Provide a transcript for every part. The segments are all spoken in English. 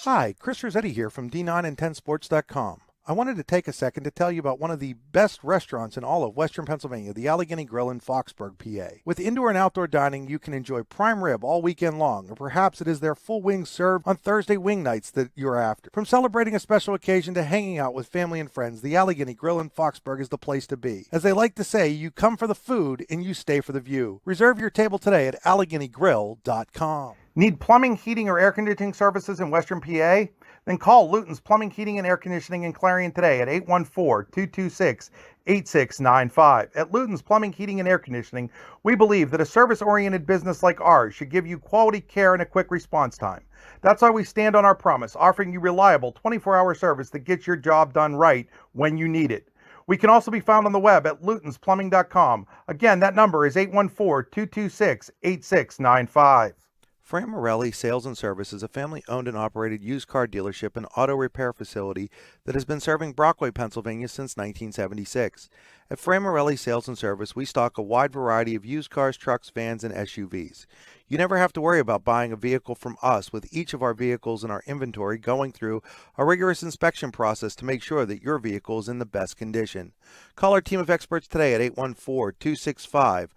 Hi, Chris Rossetti here from D9and10sports.com. I wanted to take a second to tell you about one of the best restaurants in all of Western Pennsylvania, the Allegheny Grill in Foxburg, PA. With indoor and outdoor dining, you can enjoy prime rib all weekend long, or perhaps it is their full wings served on Thursday wing nights that you're after. From celebrating a special occasion to hanging out with family and friends, the Allegheny Grill in Foxburg is the place to be. As they like to say, you come for the food and you stay for the view. Reserve your table today at AlleghenyGrill.com. Need plumbing, heating, or air conditioning services in Western PA? Then call Luton's Plumbing, Heating, and Air Conditioning in Clarion today at 814-226-8695. At Luton's Plumbing, Heating, and Air Conditioning, we believe that a service-oriented business like ours should give you quality care and a quick response time. That's why we stand on our promise, offering you reliable 24-hour service that gets your job done right when you need it. We can also be found on the web at lutonsplumbing.com. Again, that number is 814-226-8695. Fran Morelli Sales and Service is a family-owned and operated used car dealership and auto repair facility that has been serving Brockway, Pennsylvania since 1976. At Fran Morelli Sales and Service, we stock a wide variety of used cars, trucks, vans, and SUVs. You never have to worry about buying a vehicle from us, with each of our vehicles in our inventory going through a rigorous inspection process to make sure that your vehicle is in the best condition. Call our team of experts today at 814-265-1330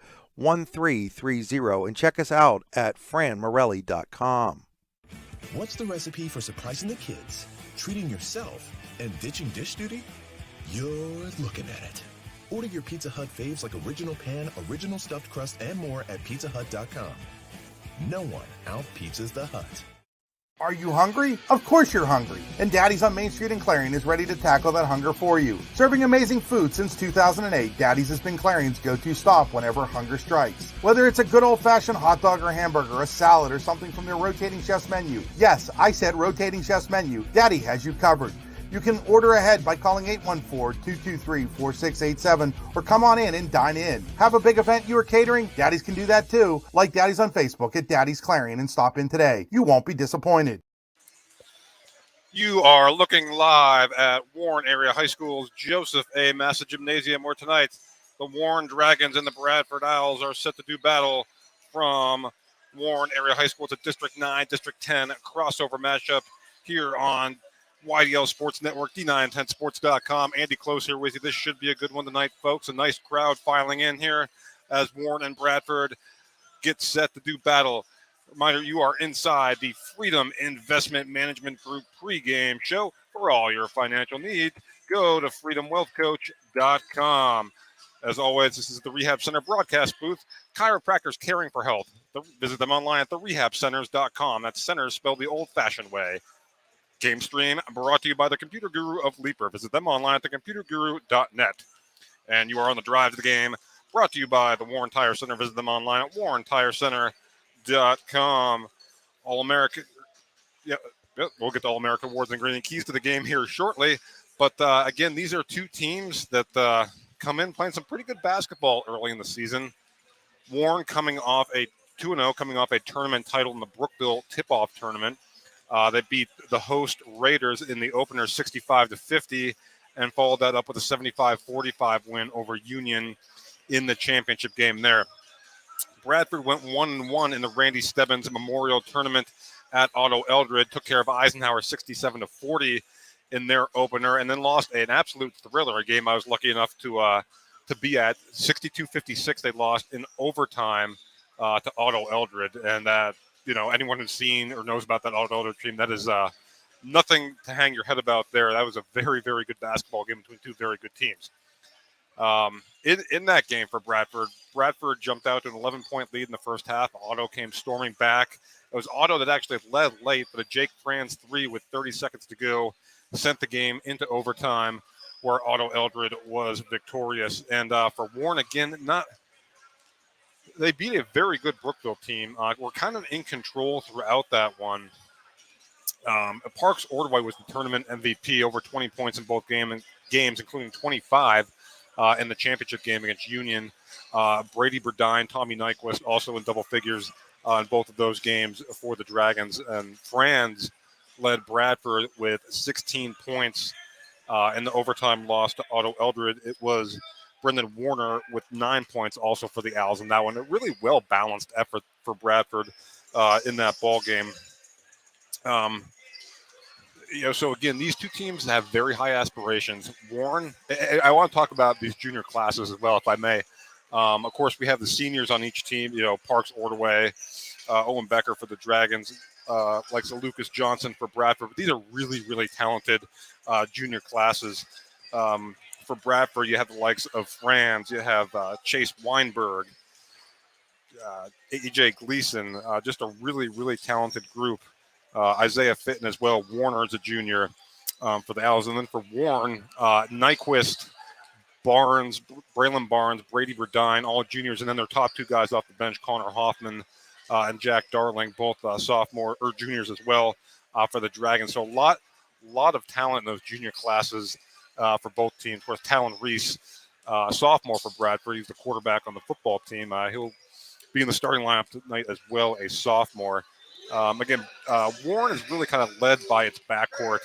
and check us out at franmorelli.com. What's the recipe for surprising the kids, treating yourself, and ditching dish duty? You're looking at it. Order your Pizza Hut faves like original pan, original stuffed crust, and more at pizzahut.com. No one out-pizzas the Hut. Are you hungry? Of course you're hungry. And Daddy's on Main Street in Clarion is ready to tackle that hunger for you. Serving amazing food since 2008, Daddy's has been Clarion's go-to stop whenever hunger strikes. Whether it's a good old-fashioned hot dog or hamburger, a salad, or something from their rotating chef's menu. Yes, I said rotating chef's menu. Daddy has you covered. You can order ahead by calling 814-223-4687 or come on in and dine in. Have a big event you are catering? Daddy's can do that too. Like Daddy's on Facebook at Daddy's Clarion and stop in today. You won't be disappointed. You are looking live at Warren Area High School's Joseph A. Massa Gymnasium, where tonight the Warren Dragons and the Bradford Owls are set to do battle from Warren Area High School. It's a District 9, District 10 crossover matchup here on YDL Sports Network, D910sports.com. Andy Close here with you. This should be a good one tonight, folks. A nice crowd filing in here as Warren and Bradford get set to do battle. Reminder, you are inside the Freedom Investment Management Group pregame show. For all your financial needs, go to freedomwealthcoach.com. As always, this is the Rehab Center broadcast booth. Chiropractors caring for health. Visit them online at therehabcenters.com. That's centers spelled the old-fashioned way. Game stream brought to you by the Computer Guru of Leaper. Visit them online at thecomputerguru.net. And you are on the drive to the game, brought to you by the Warren Tire Center. Visit them online at warrentirecenter.com. All-America. Yeah, we'll get the All-America Awards and Green Keys to the game here shortly. But, again, these are two teams that come in playing some pretty good basketball early in the season. Warren coming off a 2-0, coming off a tournament title in the Brookville Tip-Off Tournament. They beat the host Raiders in the opener 65-50 and followed that up with a 75-45 win over Union in the championship game there. Bradford went 1-1 in the Randy Stebbins Memorial Tournament at Otto Eldred, took care of Eisenhower 67-40 in their opener, and then lost an absolute thriller, a game I was lucky enough to be at. 62-56 they lost in overtime to Otto Eldred, and that, anyone who's seen or knows about that Otto Eldred team, that is nothing to hang your head about there. That was a very, very good basketball game between two very good teams. In that game for Bradford jumped out to an 11-point lead in the first half. Otto came storming back. It was Otto that actually led late, but a Jake Franz 3 with 30 seconds to go sent the game into overtime, where Otto Eldred was victorious. And for Warren, again, they beat a very good Brookville team. We're kind of in control throughout that one. Parks Ordway was the tournament MVP, over 20 points in both games, including 25 in the championship game against Union. Brady Burdine, Tommy Nyquist also in double figures in both of those games for the Dragons. And Franz led Bradford with 16 points in the overtime loss to Otto Eldred. It was Brendan Warner with 9 points also for the Owls in that one. A really well-balanced effort for Bradford in that ball game. So again, these two teams have very high aspirations. Warren, I want to talk about these junior classes as well, if I may. Of course, we have the seniors on each team. Parks Ordway, Owen Becker for the Dragons, like Lucas Johnson for Bradford. But these are really, really talented junior classes. For Bradford, you have the likes of Franz, you have Chase Weinberg, AJ Gleason, just a really, really talented group. Isaiah Fitton as well. Warner is a junior for the Owls. And then for Warren, Nyquist, Barnes, Braylon Barnes, Brady Burdine, all juniors. And then their top two guys off the bench, Connor Hoffman and Jack Darling, both sophomore or juniors as well for the Dragons. So a lot of talent in those junior classes for both teams. Of course, Talon Reese, sophomore for Bradford. He's the quarterback on the football team. He'll be in the starting lineup tonight as well, a sophomore. Warren is really kind of led by its backcourt.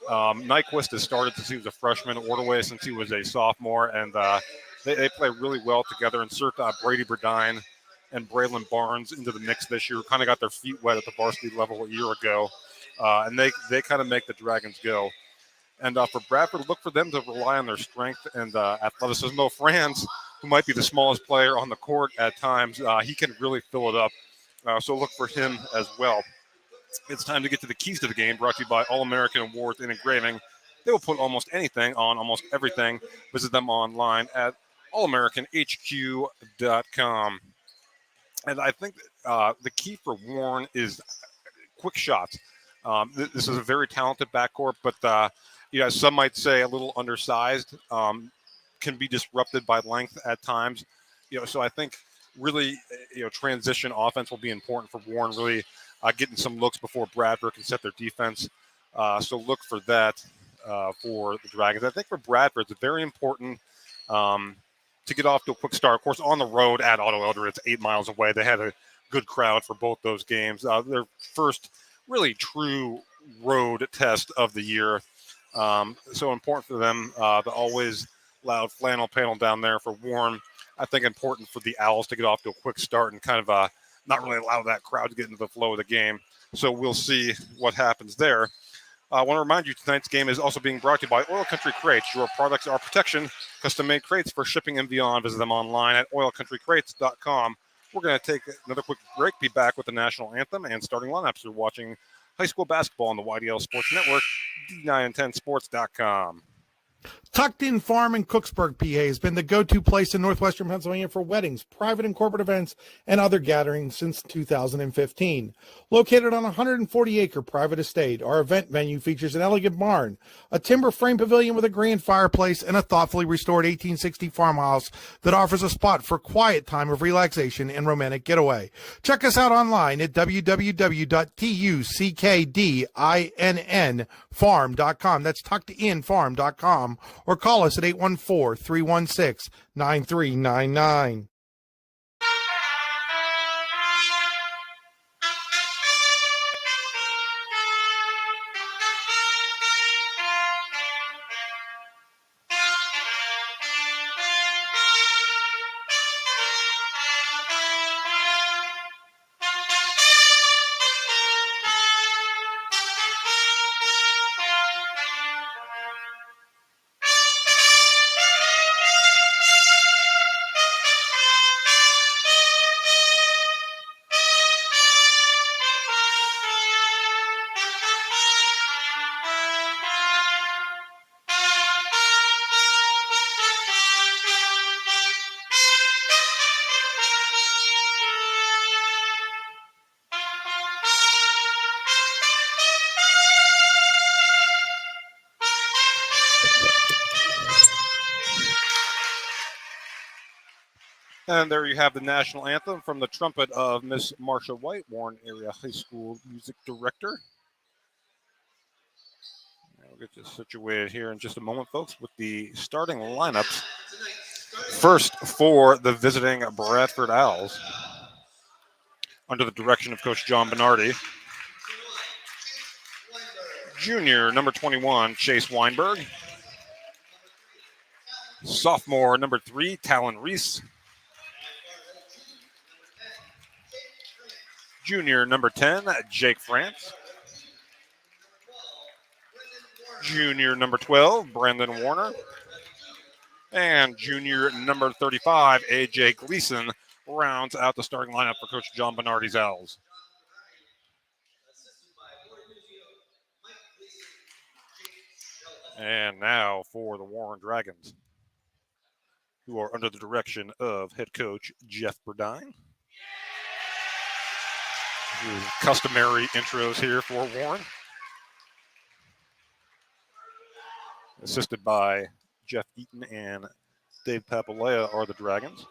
Nyquist has started since he was a freshman, Ordway since he was a sophomore, and they play really well together. Insert Brady Burdine and Braylon Barnes into the mix this year, who kind of got their feet wet at the varsity level a year ago, and they kind of make the Dragons go. And for Bradford, look for them to rely on their strength and athleticism. Though Franz, who might be the smallest player on the court at times, he can really fill it up. So look for him as well. It's time to get to the keys to the game, brought to you by All-American Awards in Engraving. They will put almost anything on almost everything. Visit them online at allamericanhq.com. And I think the key for Warren is quick shots. This is a very talented backcourt, but some might say a little undersized, can be disrupted by length at times. So I think really, transition offense will be important for Warren, really getting some looks before Bradford can set their defense. So look for that for the Dragons. I think for Bradford, it's very important to get off to a quick start. Of course, on the road at Otto Elder, it's 8 miles away. They had a good crowd for both those games. Their first really true road test of the year. So important for them. The always loud flannel panel down there for Warren. I think important for the Owls to get off to a quick start and kind of not really allow that crowd to get into the flow of the game. So we'll see what happens there. I want to remind you tonight's game is also being brought to you by Oil Country Crates. Your products are protection. Custom-made crates for shipping and beyond. Visit them online at oilcountrycrates.com. We're going to take another quick break, be back with the national anthem and starting lineups. You're watching high school basketball on the YDL Sports Network, D910sports.com. Tucked In Farm in Cooksburg, PA has been the go-to place in northwestern Pennsylvania for weddings, private and corporate events, and other gatherings since 2015. Located on a 140-acre private estate, our event venue features an elegant barn, a timber frame pavilion with a grand fireplace, and a thoughtfully restored 1860 farmhouse that offers a spot for quiet time of relaxation and romantic getaway. Check us out online at www.tuckedinfarm.com. That's tuckedinfarm.com. Or call us at 814-316-9399. And there you have the national anthem from the trumpet of Miss Marsha White, Warren Area High School Music Director. We'll get you situated here in just a moment, folks, with the starting lineups. First for the visiting Bradford Owls, under the direction of Coach John Bernardi. Junior, number 21, Chase Weinberg. Sophomore, number 3, Talon Reese. Junior, number 10, Jake France. Junior number 12, Brandon Warner. And junior number 35, A.J. Gleason, rounds out the starting lineup for Coach John Bernardi's Owls. And now for the Warren Dragons, who are under the direction of head coach Jeff Burdine. Customary intros here for Warren. Assisted by Jeff Eaton and Dave Papalea are the Dragons.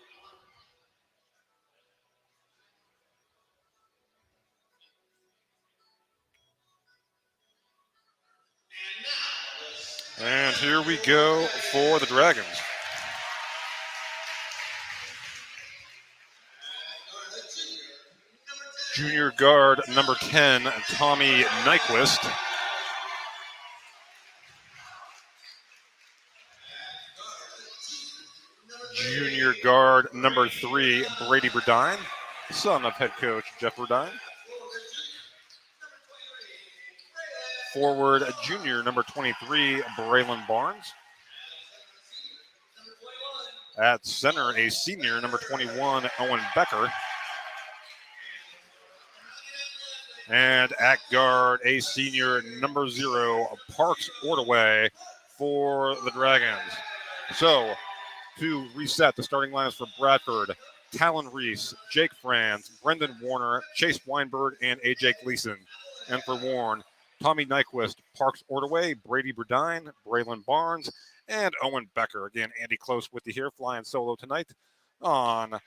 And here we go for the Dragons. Junior guard number 10, Tommy Nyquist. Junior guard number 3, Brady Burdine, son of head coach Jeff Burdine. Forward, junior number 23, Braylon Barnes. At center, a senior number 21, Owen Becker. And at guard, a senior number 0, Parks Ordaway for the Dragons. So, to reset the starting lineups for Bradford, Talon Reese, Jake Franz, Brendan Warner, Chase Weinberg, and A.J. Gleason. And for Warren, Tommy Nyquist, Parks Ordaway, Brady Burdine, Braylon Barnes, and Owen Becker. Again, Andy Close with you here, flying solo tonight on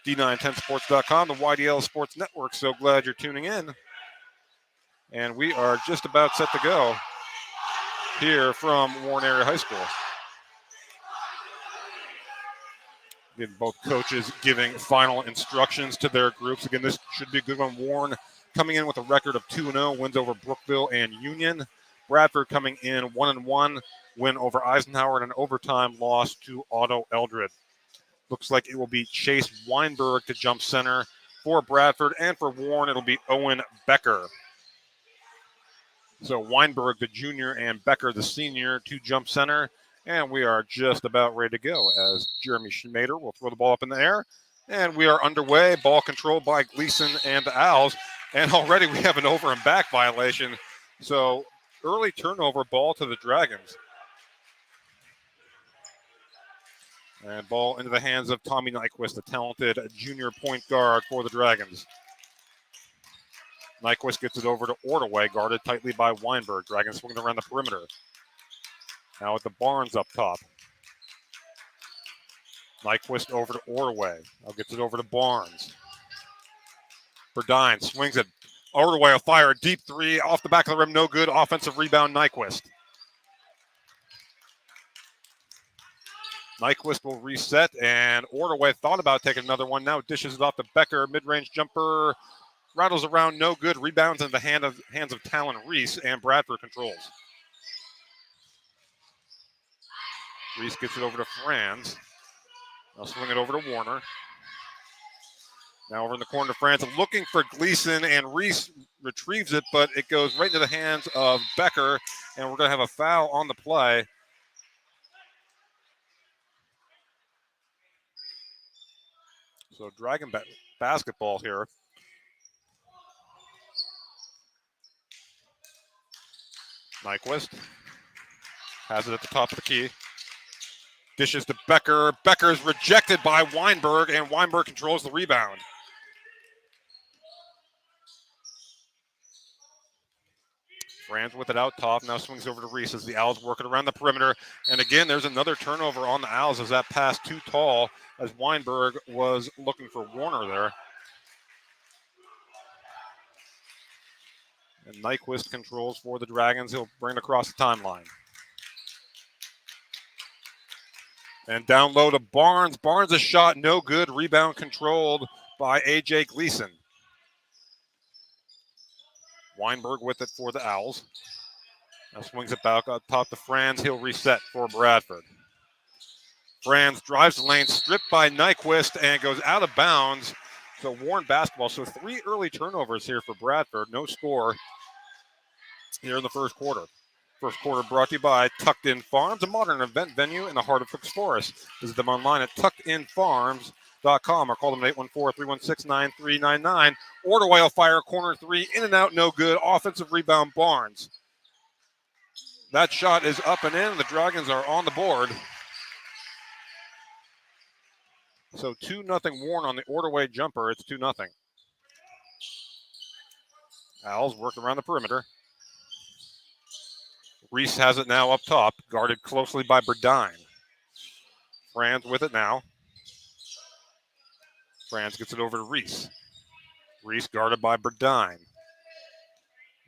D910sports.com, the YDL Sports Network. So glad you're tuning in. And we are just about set to go here from Warren Area High School. Again, both coaches giving final instructions to their groups. Again, this should be a good one. Warren coming in with a record of 2-0, wins over Brookville and Union. Bradford coming in 1-1, win over Eisenhower, and an overtime loss to Otto Eldred. Looks like it will be Chase Weinberg to jump center for Bradford, and for Warren, it'll be Owen Becker. So Weinberg, the junior, and Becker, the senior, to jump center. And we are just about ready to go as Jeremy Schmader will throw the ball up in the air. And we are underway. Ball controlled by Gleason and the Owls. And already we have an over and back violation. So early turnover, ball to the Dragons. And ball into the hands of Tommy Nyquist, the talented junior point guard for the Dragons. Nyquist gets it over to Ordaway, guarded tightly by Weinberg. Dragons swinging around the perimeter. Now with the Barnes up top. Nyquist over to Ordaway. Now gets it over to Barnes. Burdine swings it. Ordaway will fire a deep three off the back of the rim. No good. Offensive rebound, Nyquist. Nyquist will reset, and Ordaway thought about taking another one. Now dishes it off to Becker. Mid-range jumper. Rattles around, no good. Rebounds in the hands of Talon Reese, and Bradford controls. Reese gets it over to Franz. Now swing it over to Warner. Now over in the corner to Franz, looking for Gleason, and Reese retrieves it, but it goes right into the hands of Becker, and we're going to have a foul on the play. So Dragon basketball here. Nyquist has it at the top of the key. Dishes to Becker. Becker is rejected by Weinberg, and Weinberg controls the rebound. Franz with it out top. Now swings over to Reese as the Owls work it around the perimeter. And again, there's another turnover on the Owls as that pass too tall as Weinberg was looking for Warner there. And Nyquist controls for the Dragons. He'll bring it across the timeline. And down low to Barnes. Barnes' a shot, no good. Rebound controlled by A.J. Gleason. Weinberg with it for the Owls. Now swings it back up top to Franz. He'll reset for Bradford. Franz drives the lane, stripped by Nyquist, and goes out of bounds. So Warren basketball. So 3 early turnovers here for Bradford. No score here in the first quarter. First quarter brought to you by Tucked In Farms, a modern event venue in the heart of Cook's Forest. Visit them online at tuckedinfarms.com or call them at 814-316-9399. Ordway will fire corner three, in and out, no good. Offensive rebound, Barnes. That shot is up and in. The Dragons are on the board. So 2-0 Warren on the Ordway jumper. It's 2-0. Owls working around the perimeter. Reese has it now up top, guarded closely by Burdine. Franz with it now. Franz gets it over to Reese. Reese guarded by Burdine.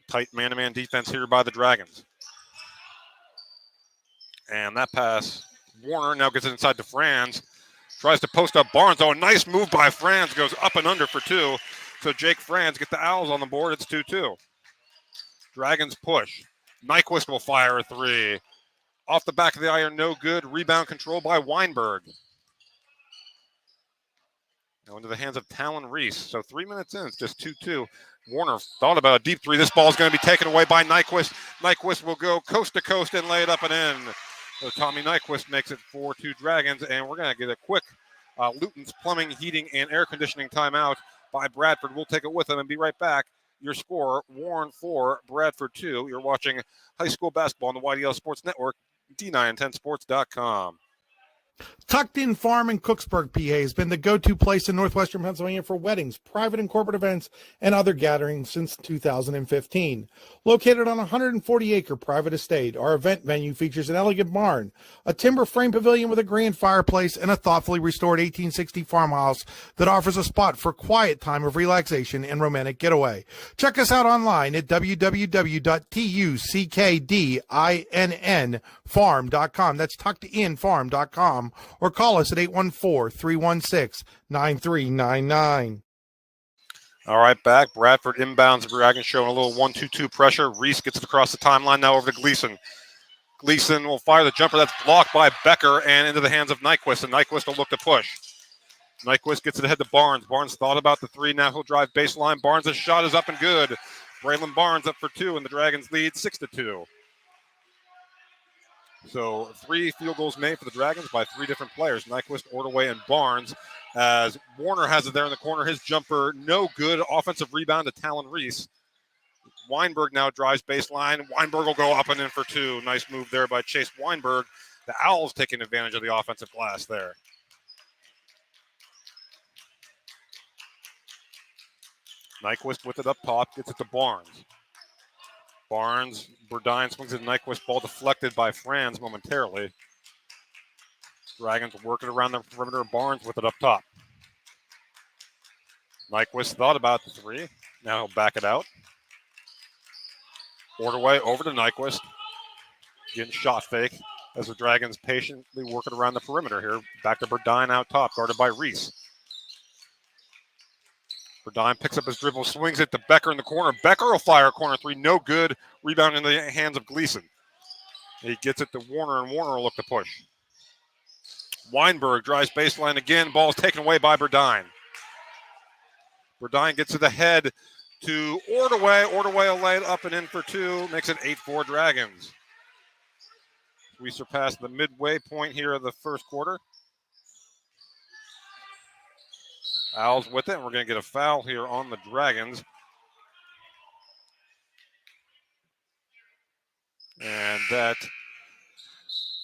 Tight man-to-man defense here by the Dragons. And that pass, Warner now gets it inside to Franz. Tries to post up Barnes. Oh, a nice move by Franz. Goes up and under for two. So Jake Franz get the Owls on the board. It's 2-2. Dragons push. Nyquist will fire a three. Off the back of the iron, no good. Rebound control by Weinberg. Now into the hands of Talon Reese. So 3 minutes in, it's just 2-2. Warner thought about a deep three. This ball is going to be taken away by Nyquist. Nyquist will go coast to coast and lay it up and in. So Tommy Nyquist makes it 4-2 Dragons, and we're going to get a quick Luton's Plumbing, Heating, and Air Conditioning timeout by Bradford. We'll take it with them and be right back. Your score, Warren 4, Bradford 2. You're watching high school basketball on the YDL Sports Network, D910sports.com. Tucked In Farm in Cooksburg, PA has been the go-to place in northwestern Pennsylvania for weddings, private and corporate events, and other gatherings since 2015. Located on a 140-acre private estate, our event venue features an elegant barn, a timber frame pavilion with a grand fireplace, and a thoughtfully restored 1860 farmhouse that offers a spot for quiet time of relaxation and romantic getaway. Check us out online at www.tuckedinfarm.com. That's tuckedinfarm.com. Or call us at 814-316-9399. All right, back. Bradford inbounds. Dragons showing a little 1-2-2 pressure. Reese gets it across the timeline now over to Gleason. Gleason will fire the jumper. That's blocked by Becker and into the hands of Nyquist. And Nyquist will look to push. Nyquist gets it ahead to Barnes. Barnes thought about the three. Now he'll drive baseline. Barnes' shot is up and good. Braylon Barnes up for two, and the Dragons lead 6-2. So 3 field goals made for the Dragons by 3 different players, Nyquist, Ordway, and Barnes. As Warner has it there in the corner. His jumper, no good. Offensive rebound to Talon Reese. Weinberg now drives baseline. Weinberg will go up and in for 2. Nice move there by Chase Weinberg. The Owls taking advantage of the offensive glass there. Nyquist with it up top, gets it to Barnes. Barnes, Burdine swings it to Nyquist, ball deflected by Franz momentarily. Dragons working around the perimeter. Barnes with it up top. Nyquist thought about the three. Now he'll back it out. Ordway over to Nyquist. Getting shot fake as the Dragons patiently working around the perimeter here. Back to Burdine out top, guarded by Reese. Burdine picks up his dribble, swings it to Becker in the corner. Becker will fire corner three, no good. Rebound in the hands of Gleason. He gets it to Warner, and Warner will look to push. Weinberg drives baseline again. Ball is taken away by Burdine. Burdine gets to the head to Ordway. Ordway will lay it up and in for 2. Makes it 8-4 Dragons. We surpass the midway point here of the first quarter. Owls with it, and we're going to get a foul here on the Dragons. And that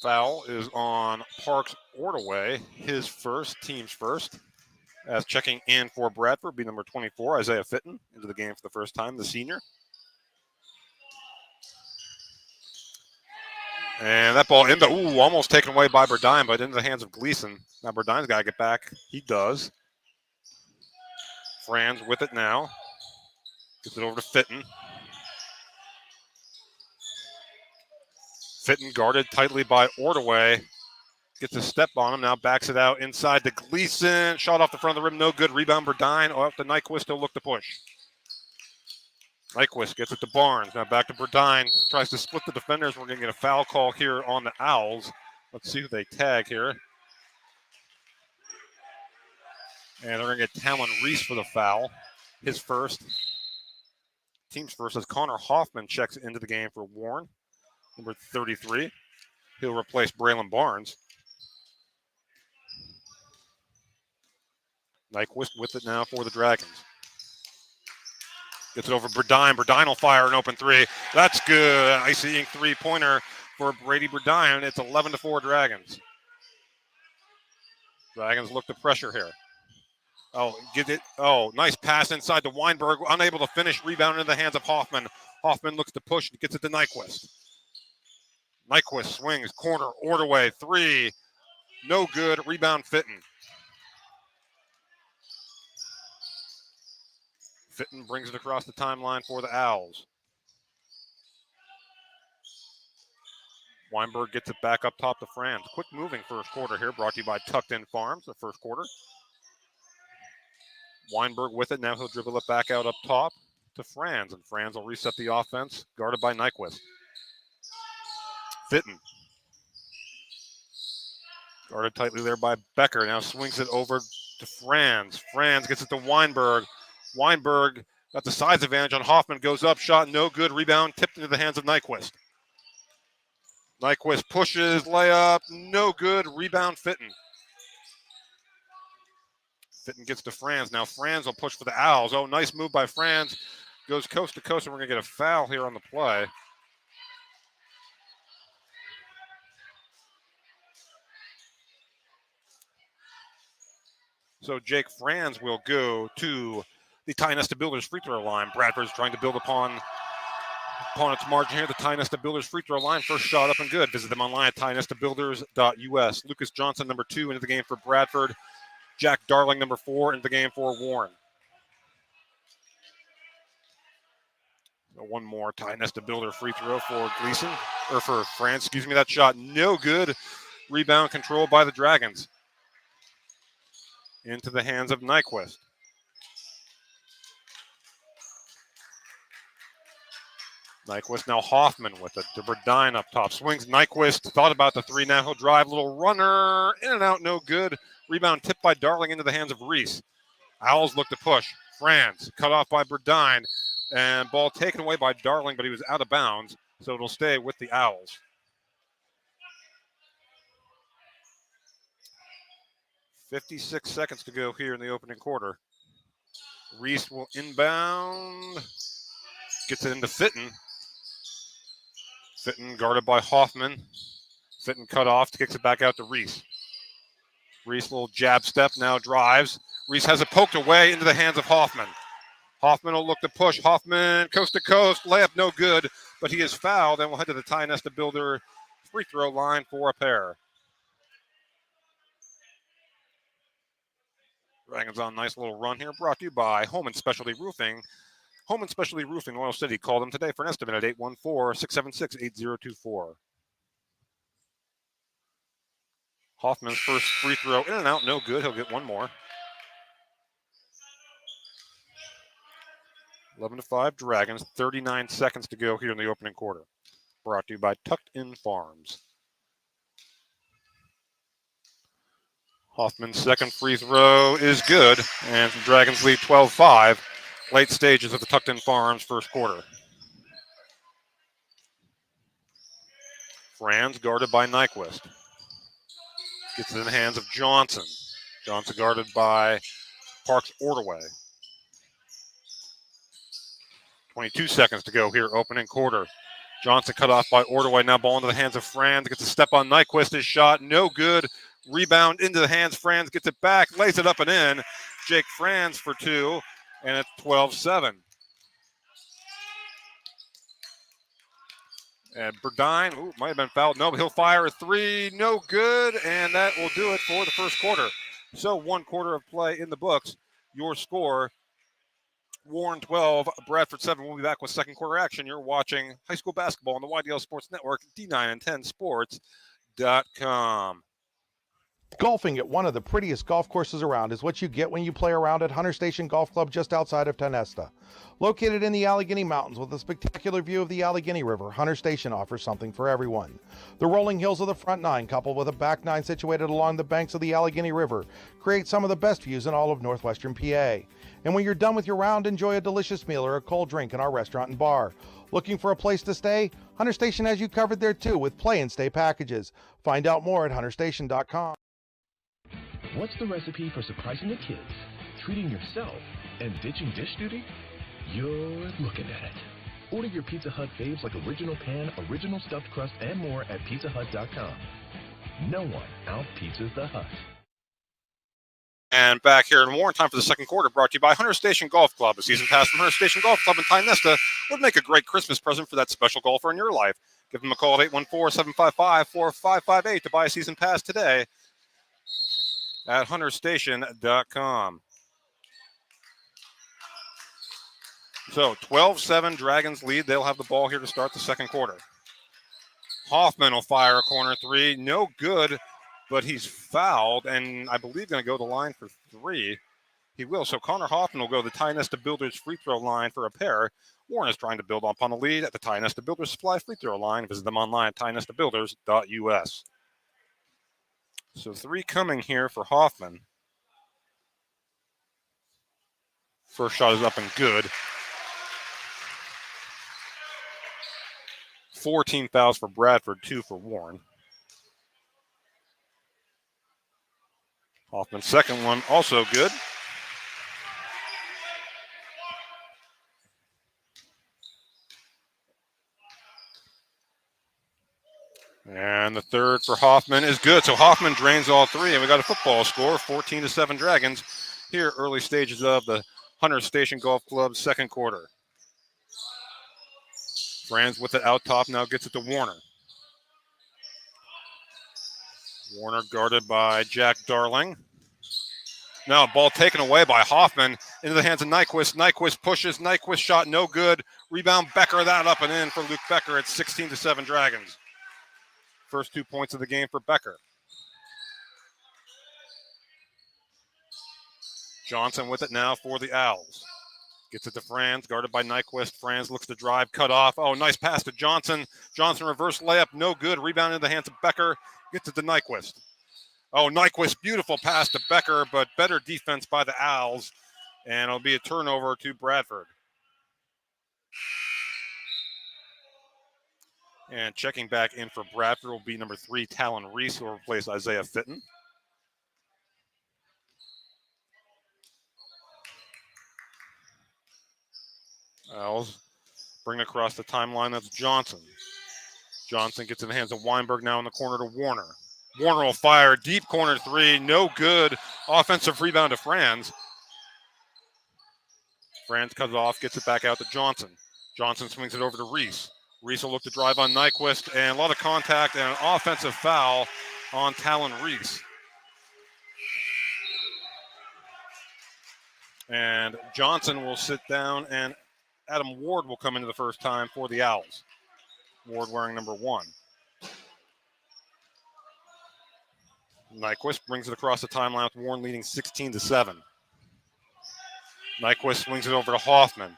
foul is on Parks Ordway, his first, team's first. As checking in for Bradford, be number 24, Isaiah Fitton, into the game for the first time, the senior. And that ball almost taken away by Burdine, but into the hands of Gleason. Now Burdine's got to get back. He does. Franz with it now. Gets it over to Fitton. Fitton guarded tightly by Ordway. Gets a step on him. Now backs it out inside to Gleason. Shot off the front of the rim. No good. Rebound Burdine. Off to Nyquist. He'll look to push. Nyquist gets it to Barnes. Now back to Burdine. Tries to split the defenders. We're going to get a foul call here on the Owls. Let's see who they tag here. And they're going to get Talon Reese for the foul. His first. Team's first as Connor Hoffman checks into the game for Warren. number 33. He'll replace Braylon Barnes. Nyquist with it now for the Dragons. Gets it over Burdine. Burdine will fire an open three. That's good. An icy ink three-pointer for Brady Burdine. It's 11-4 Dragons. Dragons look to pressure here. Oh, get it. Oh, nice pass inside to Weinberg. Unable to finish. Rebound into the hands of Hoffman. Hoffman looks to push and gets it to Nyquist. Nyquist swings. Corner. Ordaway. Three. No good. Rebound Fitton. Fitton brings it across the timeline for the Owls. Weinberg gets it back up top to Franz. Quick moving first quarter here, brought to you by Tucked In Farms, the first quarter. Weinberg with it. Now he'll dribble it back out up top to Franz, and Franz will reset the offense, guarded by Nyquist. Fitton. Guarded tightly there by Becker. Now swings it over to Franz. Franz gets it to Weinberg. Weinberg got the size advantage on Hoffman. Goes up, shot no good. Rebound tipped into the hands of Nyquist. Nyquist pushes, layup, no good. Rebound Fitton. Fitton gets to Franz. Now Franz will push for the Owls. Oh, nice move by Franz. Goes coast to coast, and we're going to get a foul here on the play. So Jake Franz will go to the Ty Nesta Builders free throw line. Bradford's trying to build upon its margin here. The Ty Nesta Builders free throw line. First shot up and good. Visit them online at tynestabuilders.us. Lucas Johnson, number 2, into the game for Bradford. Jack Darling, number 4, into the game for Warren. So one more Ty Nesta Builder free throw for Gleason, or for France, excuse me. That shot no good. Rebound controlled by the Dragons. Into the hands of Nyquist. Nyquist, now Hoffman with it to Burdine up top. Swings. Nyquist thought about the three. Now he'll drive. Little runner. In and out. No good. Rebound tipped by Darling into the hands of Reese. Owls look to push. Franz cut off by Burdine. And ball taken away by Darling, but he was out of bounds. So it'll stay with the Owls. 56 seconds to go here in the opening quarter. Reese will inbound. Gets it into Fitton. Fitton guarded by Hoffman. Fitton cut off, kicks it back out to Reese. Reese, little jab step, now drives. Reese has it poked away into the hands of Hoffman. Hoffman will look to push. Hoffman, coast to coast, layup no good, but he is fouled, and we'll head to the Ty Nesta Builder free throw line for a pair. Dragons on a nice little run here, brought to you by Home and Specialty Roofing. Home and Specialty Roofing, Oil City. Call them today for an estimate at 814-676-8024. Hoffman's first free throw in and out, no good. He'll get one more. 11-5 Dragons, 39 seconds to go here in the opening quarter. Brought to you by Tucked In Farms. Hoffman's second free throw is good, and the Dragons lead 12-5. Late stages of the Tucked In Farms first quarter. Franz guarded by Nyquist. Gets it in the hands of Johnson. Johnson guarded by Parks Ordaway. 22 seconds to go here, opening quarter. Johnson cut off by Ordaway. Now ball into the hands of Franz. Gets a step on Nyquist. His shot, no good. Rebound into the hands. Franz gets it back, lays it up and in. Jake Franz for 2, and it's 12-7. And Burdine, might have been fouled. No, but he'll fire a 3. No good, and that will do it for the first quarter. So 1 quarter of play in the books. Your score, Warren 12, Bradford 7. We'll be back with second quarter action. You're watching high school basketball on the YDL Sports Network, D9and10sports.com. Golfing at one of the prettiest golf courses around is what you get when you play around at Hunter Station Golf Club just outside of Tonesta. Located in the Allegheny Mountains with a spectacular view of the Allegheny River, Hunter Station offers something for everyone. The rolling hills of the front nine, coupled with a back nine situated along the banks of the Allegheny River, create some of the best views in all of northwestern PA. And when you're done with your round, enjoy a delicious meal or a cold drink in our restaurant and bar. Looking for a place to stay? Hunter Station has you covered there too with play and stay packages. Find out more at hunterstation.com. What's the recipe for surprising the kids, treating yourself, and ditching dish duty? You're looking at it. Order your Pizza Hut faves like original pan, original stuffed crust, and more at pizzahut.com. No one out-pizzas the Hut. And back here in Warren, time for the second quarter, brought to you by Hunter Station Golf Club. A season pass from Hunter Station Golf Club in Tynesta would make a great Christmas present for that special golfer in your life. Give them a call at 814-755-4558 to buy a season pass today at hunterstation.com. So 12-7 Dragons lead. They'll have the ball here to start the second quarter. Hoffman will fire a corner three. No good, but he's fouled, and I believe going to go to the line for three. He will. So Connor Hoffman will go to the Tynesta Builders free throw line for a pair. Warren is trying to build up on the lead at the Tynesta Builders Supply free throw line. Visit them online at tynestabuilders.us. So three coming here for Hoffman. First shot is up and good. 14 fouls for Bradford, 2 for Warren. Hoffman's second one also good. And the third for Hoffman is good. So Hoffman drains all three, and we got a football score, 14-7 Dragons, here early stages of the Hunter Station Golf Club's second quarter. Franz with it out top, now gets it to Warner. Warner guarded by Jack Darling. Now ball taken away by Hoffman into the hands of Nyquist. Nyquist pushes, Nyquist shot no good. Rebound Becker, that up and in for Luke Becker at 16-7 Dragons. First 2 points of the game for Becker. Johnson with it now for the Owls. Gets it to Franz, guarded by Nyquist. Franz looks to drive, cut off. Oh, nice pass to Johnson. Johnson reverse layup, no good. Rebound into the hands of Becker. Gets it to Nyquist. Oh, Nyquist, beautiful pass to Becker, but better defense by the Owls. And it'll be a turnover to Bradford. And checking back in for Bradford will be number 3, Talon Reese, who will replace Isaiah Fitton. Owls bring across the timeline. That's Johnson. Johnson gets in the hands of Weinberg now in the corner to Warner. Warner will fire. Deep corner three. No good. Offensive rebound to Franz. Franz cuts off, gets it back out to Johnson. Johnson swings it over to Reese. Reese will look to drive on Nyquist, and a lot of contact and an offensive foul on Talon Reese. And Johnson will sit down, and Adam Ward will come into the first time for the Owls. Ward wearing number 1. Nyquist brings it across the timeline with Warren leading 16-7. Nyquist swings it over to Hoffman.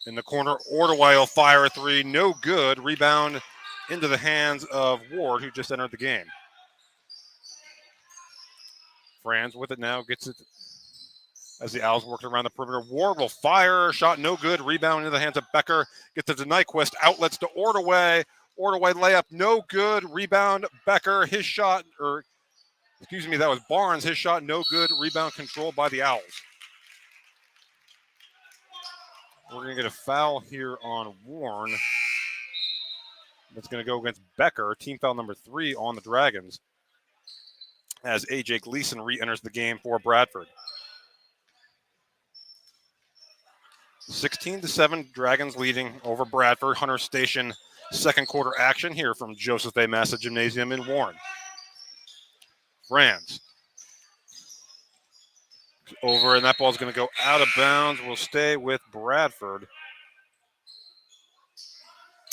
In the corner, Ordaway will fire a three. No good. Rebound into the hands of Ward, who just entered the game. Franz with it now, gets it as the Owls work around the perimeter. Ward will fire. Shot no good. Rebound into the hands of Becker. Gets it to Nyquist. Outlets to Ordaway. Ordaway layup no good. Rebound Becker. His shot, or excuse me, that was Barnes. His shot no good. Rebound controlled by the Owls. We're going to get a foul here on Warren. That's going to go against Becker. Team foul number 3 on the Dragons as A.J. Gleason re-enters the game for Bradford. 16-7, Dragons leading over Bradford. Hunter Station second quarter action here from Joseph A. Massa Gymnasium in Warren. Franz. Over, and that ball is going to go out of bounds. We'll stay with Bradford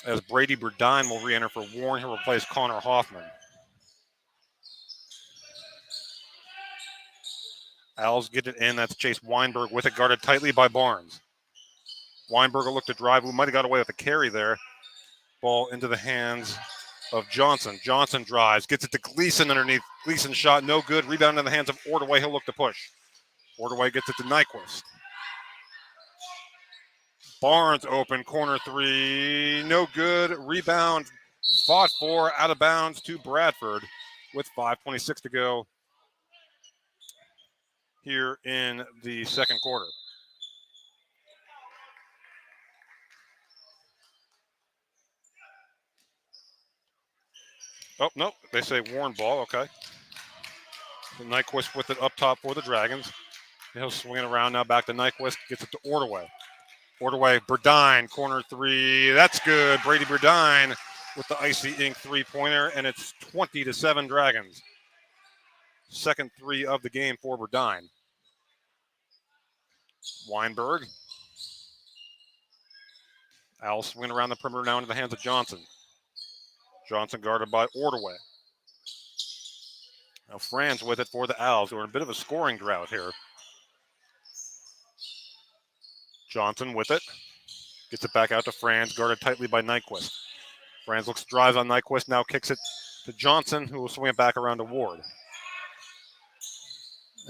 as Brady Burdine will re-enter for Warren. He'll replace Connor Hoffman. Owls get it in. That's Chase Weinberg with it, guarded tightly by Barnes. Weinberg will look to drive. We might have got away with a carry there. Ball into the hands of Johnson. Johnson drives, gets it to Gleason underneath. Gleason shot no good. Rebound in the hands of Ordaway. He'll look to push. Ordaway gets it to Nyquist. Barnes open, corner three, no good. Rebound, fought for, out of bounds to Bradford with 5:26 to go here in the second quarter. Oh, no, they say Warren ball, okay. So Nyquist with it up top for the Dragons. He'll swing it around now, back to Nyquist, gets it to Ordway. Ordway, Burdine, corner three, that's good. Brady Burdine with the icy ink three-pointer, and it's 20-7 Dragons. Second three of the game for Burdine. Weinberg. Al swinging around the perimeter now into the hands of Johnson. Johnson guarded by Ordway. Now Franz with it for the Owls, who are in a bit of a scoring drought here. Johnson with it. Gets it back out to Franz, guarded tightly by Nyquist. Franz looks, drives on Nyquist, now kicks it to Johnson, who will swing it back around to Ward.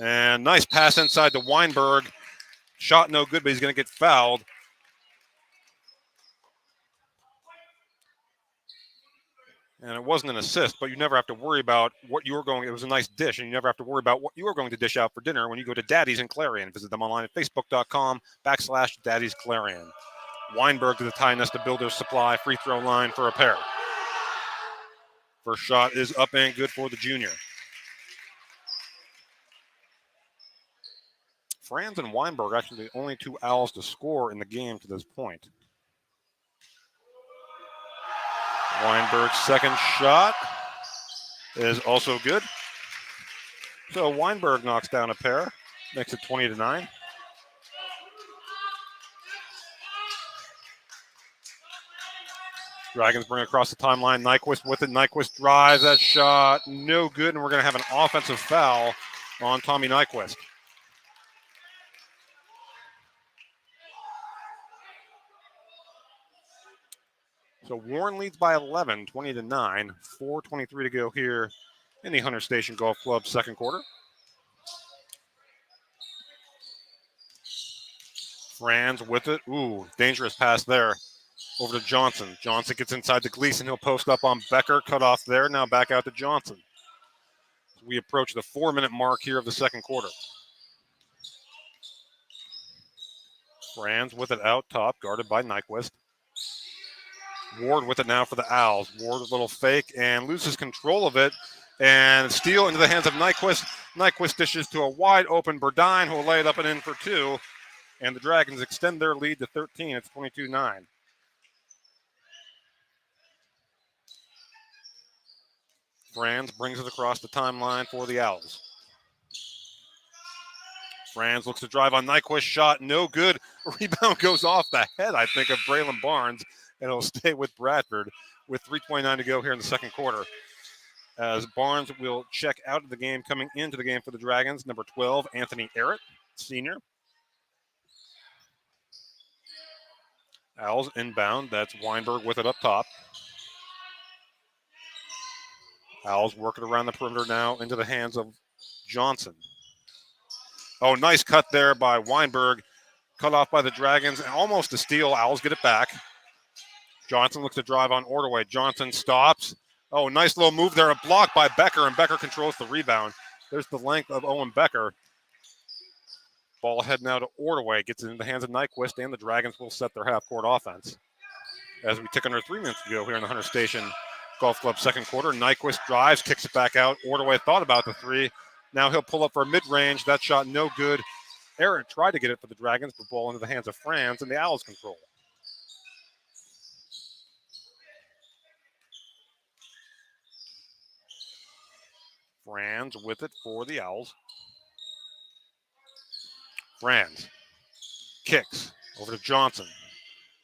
And nice pass inside to Weinberg. Shot no good, but he's going to get fouled. And it wasn't an assist, but you never have to worry about what you were going. It was a nice dish, and you never have to worry about what you are going to dish out for dinner when you go to Daddy's in Clarion. Visit them online at facebook.com/Daddy's Clarion. Weinberg to the tie nest to Builder's Supply. Free throw line for a pair. First shot is up and good for the junior. Franz and Weinberg actually the only two Owls to score in the game to this point. Weinberg's second shot is also good. So Weinberg knocks down a pair, makes it 20-9. Dragons bring it across the timeline. Nyquist with it. Nyquist drives that shot. No good, and we're going to have an offensive foul on Tommy Nyquist. So Warren leads by 11, 20-9. 4:23 to go here in the Hunter Station Golf Club second quarter. Franz with it. Ooh, dangerous pass there. Over to Johnson. Johnson gets inside to Gleason. He'll post up on Becker. Cut off there. Now back out to Johnson. We approach the 4-minute mark here of the second quarter. Franz with it out top, guarded by Nyquist. Ward with it now for the Owls. Ward with a little fake and loses control of it. And steal into the hands of Nyquist. Nyquist dishes to a wide open Burdine, who will lay it up and in for two. And the Dragons extend their lead to 13. It's 22-9. Franz brings it across the timeline for the Owls. Franz looks to drive on Nyquist. Shot no good. Rebound goes off the head, I think, of Braylon Barnes. And it'll stay with Bradford with 3:29 to go here in the second quarter. As Barnes will check out of the game, coming into the game for the Dragons, number 12, Anthony Arrett, senior. Owls inbound. That's Weinberg with it up top. Owls working around the perimeter now into the hands of Johnson. Oh, nice cut there by Weinberg. Cut off by the Dragons. And almost a steal. Owls get it back. Johnson looks to drive on Ordway. Johnson stops. Oh, nice little move there. A block by Becker, and Becker controls the rebound. There's the length of Owen Becker. Ball ahead now to Ordway. Gets it in the hands of Nyquist, and the Dragons will set their half-court offense. As we tick under 3 minutes to go here in the Hunter Station Golf Club second quarter. Nyquist drives, kicks it back out. Ordway thought about the three. Now he'll pull up for a mid-range. That shot no good. Aaron tried to get it for the Dragons, but ball into the hands of Franz, and the Owls control. Franz with it for the Owls. Franz kicks over to Johnson.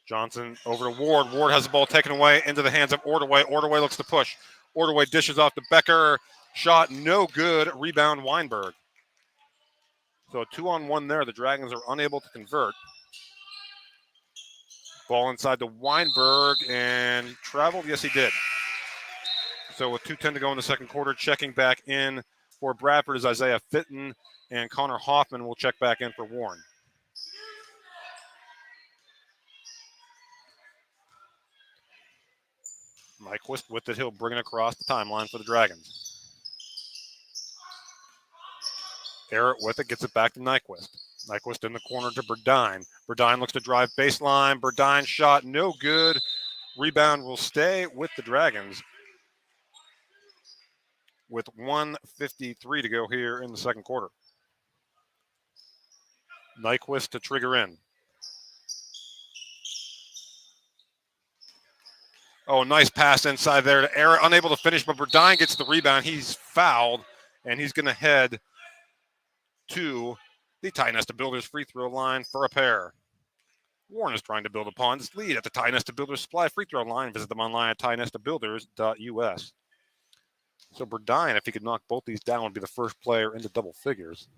Johnson over to Ward. Ward has the ball taken away into the hands of Ordway. Ordway looks to push. Ordway dishes off to Becker. Shot no good. Rebound Weinberg. So a 2-on-1 there. The Dragons are unable to convert. Ball inside to Weinberg and traveled. Yes, he did. So with 2:10 to go in the second quarter, checking back in for Bradford is Isaiah Fitton, and Connor Hoffman will check back in for Warren. Nyquist with it. He'll bring it across the timeline for the Dragons. Garrett with it, gets it back to Nyquist. Nyquist in the corner to Burdine. Burdine looks to drive baseline. Burdine shot, no good. Rebound will stay with the Dragons with 1:53 to go here in the second quarter. Nyquist to trigger in. Oh, nice pass inside there to Eric. Unable to finish, but Burdine gets the rebound. He's fouled, and he's going to head to the Tie Nesta Builders free throw line for a pair. Warren is trying to build upon this lead at the Tie Nesta Builders Supply free throw line. Visit them online at tienestabuilders.us. So Burdine, if he could knock both these down, would be the first player into double figures.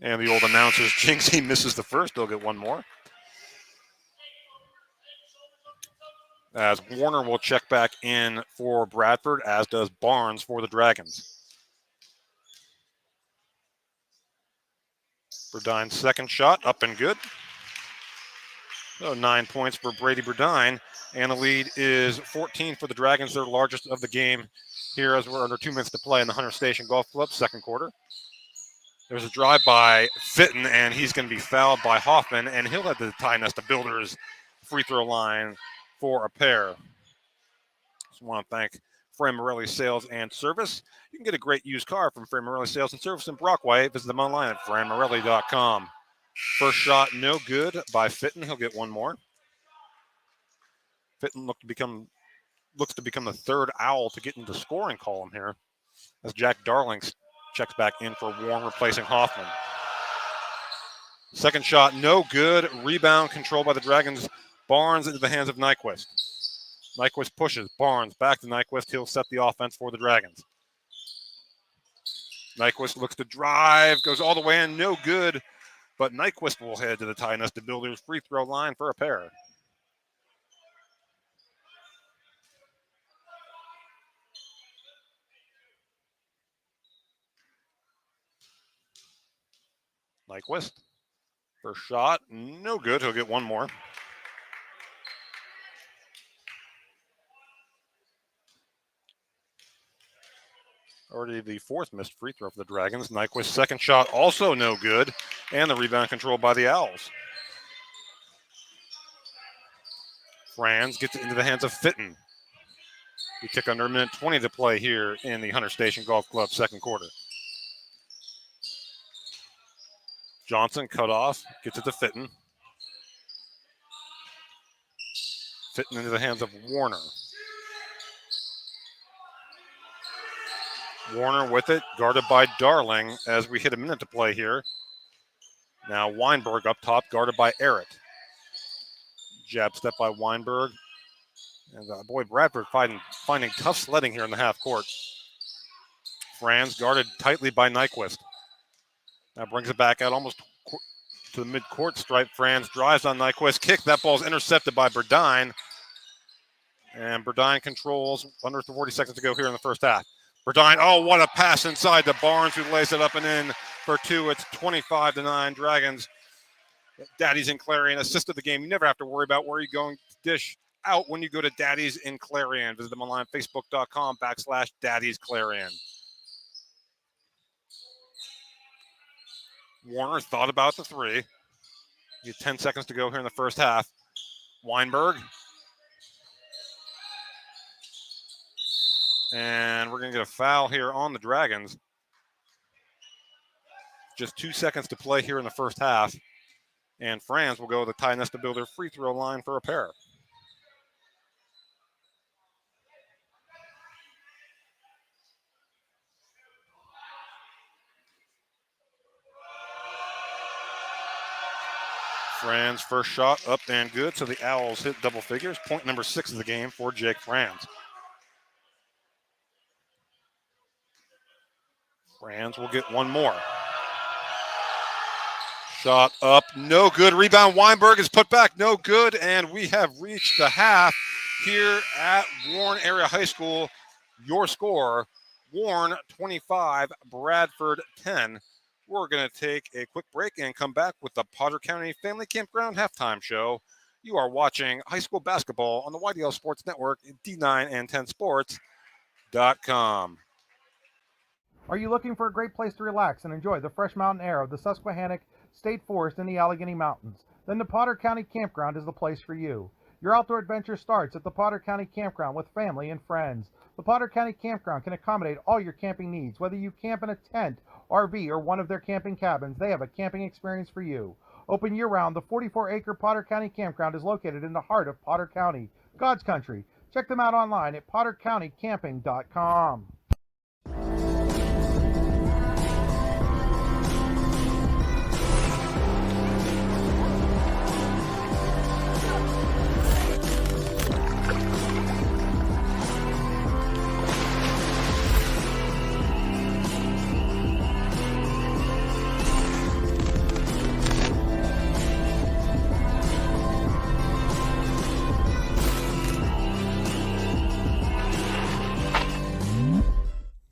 And the old announcer's jinx, he misses the first. He'll get one more. As Warner will check back in for Bradford, as does Barnes for the Dragons. Burdine's second shot, up and good. So 9 points for Brady Burdine, and the lead is 14 for the Dragons, their largest of the game here as we're under 2 minutes to play in the Hunter Station Golf Club, second quarter. There's a drive by Fitton, and he's going to be fouled by Hoffman, and he'll head to the Tie Nesta Builders free throw line for a pair. Just want to thank Fran Morelli Sales and Service. You can get a great used car from Fran Morelli Sales and Service in Brockway. Visit them online at franmorelli.com. First shot, no good by Fitton. He'll get one more. Fitton looks to become the third Owl to get into the scoring column here as Jack Darling checks back in for Warren, replacing Hoffman. Second shot, no good. Rebound controlled by the Dragons. Barnes into the hands of Nyquist. Nyquist pushes. Barnes back to Nyquist. He'll set the offense for the Dragons. Nyquist looks to drive, goes all the way in, no good. But Nyquist will head to the Tie Nesta Builders free throw line for a pair. Nyquist. First shot, no good. He'll get one more. Already the fourth missed free throw for the Dragons. Nyquist's second shot also no good. And the rebound controlled by the Owls. Franz gets it into the hands of Fitton. We tick under a minute 20 to play here in the Hunter Station Golf Club second quarter. Johnson cut off, gets it to Fitton. Fitton into the hands of Warner. Warner with it, guarded by Darling as we hit a minute to play here. Now Weinberg up top, guarded by Eric. Jab step by Weinberg. And boy, Bradford finding tough sledding here in the half court. Franz guarded tightly by Nyquist. Now brings it back out almost to the mid-court stripe. Franz drives on Nyquist. Kick, that ball's intercepted by Burdine. And Burdine controls under 40 seconds to go here in the first half. Burdine, oh, what a pass inside to Barnes, who lays it up and in for two. It's 25-9 Dragons. Daddy's in Clarion, assist of the game. You never have to worry about where you're going to dish out when you go to Daddy's in Clarion. Visit them online, facebook.com/Daddy's Clarion. Warner thought about the three. You have 10 seconds to go here in the first half. Weinberg. And we're going to get a foul here on the Dragons. Just 2 seconds to play here in the first half. And Franz will go to the Tie Nesta Builder free throw line for a pair. Franz first shot up and good. So the Owls hit double figures. Point number 6 of the game for Jake Franz. Franz will get one more. Shot up, no good. Rebound, Weinberg is put back, no good. And we have reached the half here at Warren Area High School. Your score, Warren 25, Bradford 10. We're going to take a quick break and come back with the Potter County Family Campground halftime show. You are watching high school basketball on the YDL Sports Network, D9 and 10sports.com. Are you looking for a great place to relax and enjoy the fresh mountain air of the Susquehannock State Forest in the Allegheny Mountains? Then the Potter County Campground is the place for you. Your outdoor adventure starts at the Potter County Campground with family and friends. The Potter County Campground can accommodate all your camping needs. Whether you camp in a tent, RV, or one of their camping cabins, they have a camping experience for you. Open year-round, the 44-acre Potter County Campground is located in the heart of Potter County, God's country. Check them out online at pottercountycamping.com.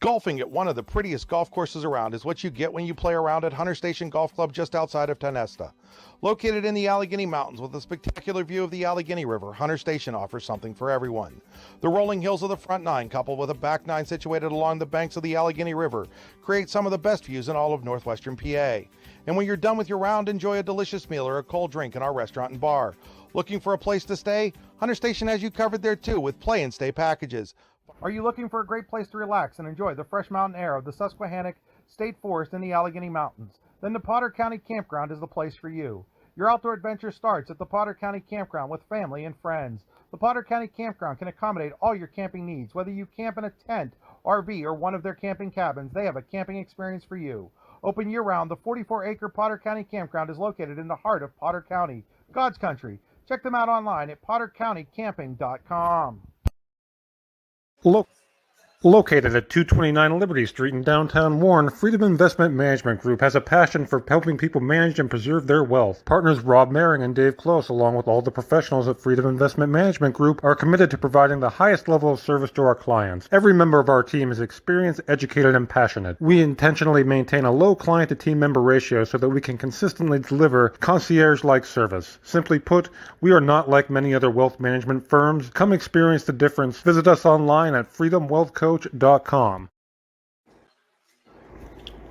Golfing at one of the prettiest golf courses around is what you get when you play around at Hunter Station Golf Club just outside of Tonesta. Located in the Allegheny Mountains with a spectacular view of the Allegheny River, Hunter Station offers something for everyone. The rolling hills of the front nine, coupled with a back nine situated along the banks of the Allegheny River, create some of the best views in all of northwestern PA. And when you're done with your round, enjoy a delicious meal or a cold drink in our restaurant and bar. Looking for a place to stay? Hunter Station has you covered there too with play and stay packages. Are you looking for a great place to relax and enjoy the fresh mountain air of the Susquehannock State Forest in the Allegheny Mountains? Then the Potter County Campground is the place for you. Your outdoor adventure starts at the Potter County Campground with family and friends. The Potter County Campground can accommodate all your camping needs. Whether you camp in a tent, RV, or one of their camping cabins, they have a camping experience for you. Open year-round, the 44-acre Potter County Campground is located in the heart of Potter County, God's country. Check them out online at pottercountycamping.com. Located at 229 Liberty Street in downtown Warren, Freedom Investment Management Group has a passion for helping people manage and preserve their wealth. Partners Rob Maring and Dave Close, along with all the professionals at Freedom Investment Management Group, are committed to providing the highest level of service to our clients. Every member of our team is experienced, educated, and passionate. We intentionally maintain a low client-to-team member ratio so that we can consistently deliver concierge-like service. Simply put, we are not like many other wealth management firms. Come experience the difference. Visit us online at freedomwealthcoach.com.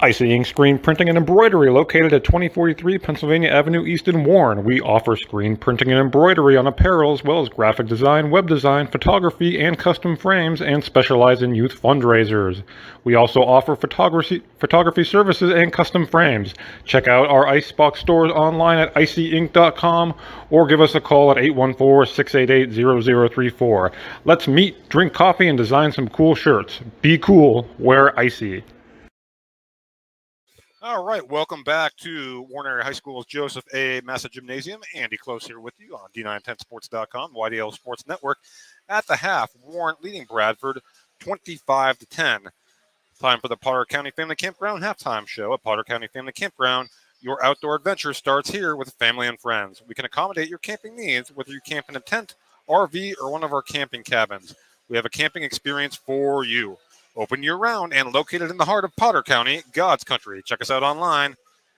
Icy Ink Screen Printing and Embroidery, located at 2043 Pennsylvania Avenue East in Warren. We offer screen printing and embroidery on apparel as well as graphic design, web design, photography, and custom frames, and specialize in youth fundraisers. We also offer photography services and custom frames. Check out our Icebox stores online at icyink.com or give us a call at 814-688-0034. Let's meet, drink coffee, and design some cool shirts. Be cool, wear Icy. All right, welcome back to Warren Area High School's Joseph A. Massa Gymnasium. Andy Close here with you on D910sports.com, YDL Sports Network. At the half, Warren leading Bradford 25-10. Time for the Potter County Family Campground halftime show. At Potter County Family Campground, your outdoor adventure starts here with family and friends. We can accommodate your camping needs, whether you camp in a tent, RV, or one of our camping cabins. We have a camping experience for you. Open year-round and located in the heart of Potter County, God's country. Check us out online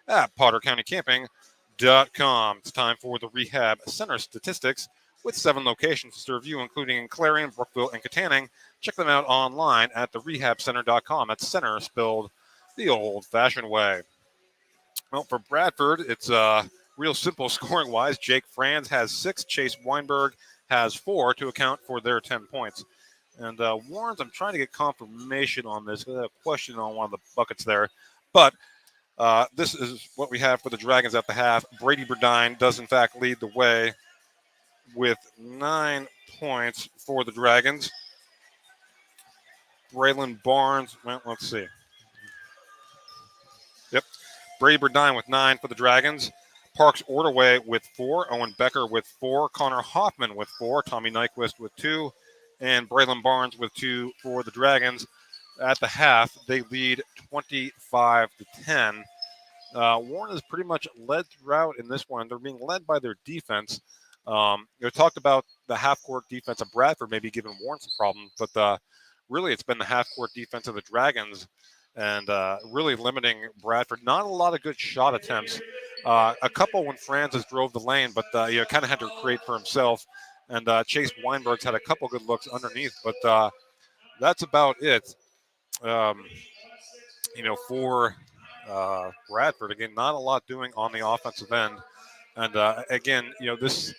at pottercountycamping.com. It's time for the Rehab Center statistics with 7 locations to serve you, including in Clarion, Brookville, and Katanning. Check them out online at therehabcenter.com. That's center spelled the old-fashioned way. Well, for Bradford, it's real simple scoring-wise. Jake Franz has 6. Chase Weinberg has 4 to account for their 10 points. And Warren's, I'm trying to get confirmation on this. I have a question on one of the buckets there. But this is what we have for the Dragons at the half. Brady Burdine does, in fact, lead the way with 9 points for the Dragons. Braylon Barnes, well, let's see. Yep. Brady Burdine with 9 for the Dragons. Parks Ordaway with 4. Owen Becker with 4. Connor Hoffman with 4. Tommy Nyquist with 2. And Braylon Barnes with 2 for the Dragons. At the half, they lead 25-10. Warren has pretty much led throughout in this one. They're being led by their defense. Talked about the half-court defense of Bradford maybe giving Warren some problems, but really it's been the half-court defense of the Dragons and really limiting Bradford. Not a lot of good shot attempts A couple when Francis drove the lane, but kind of had to create for himself. And Chase Weinberg's had a couple good looks underneath, but that's about it. Um, for Bradford, again, not a lot doing on the offensive end. And again, this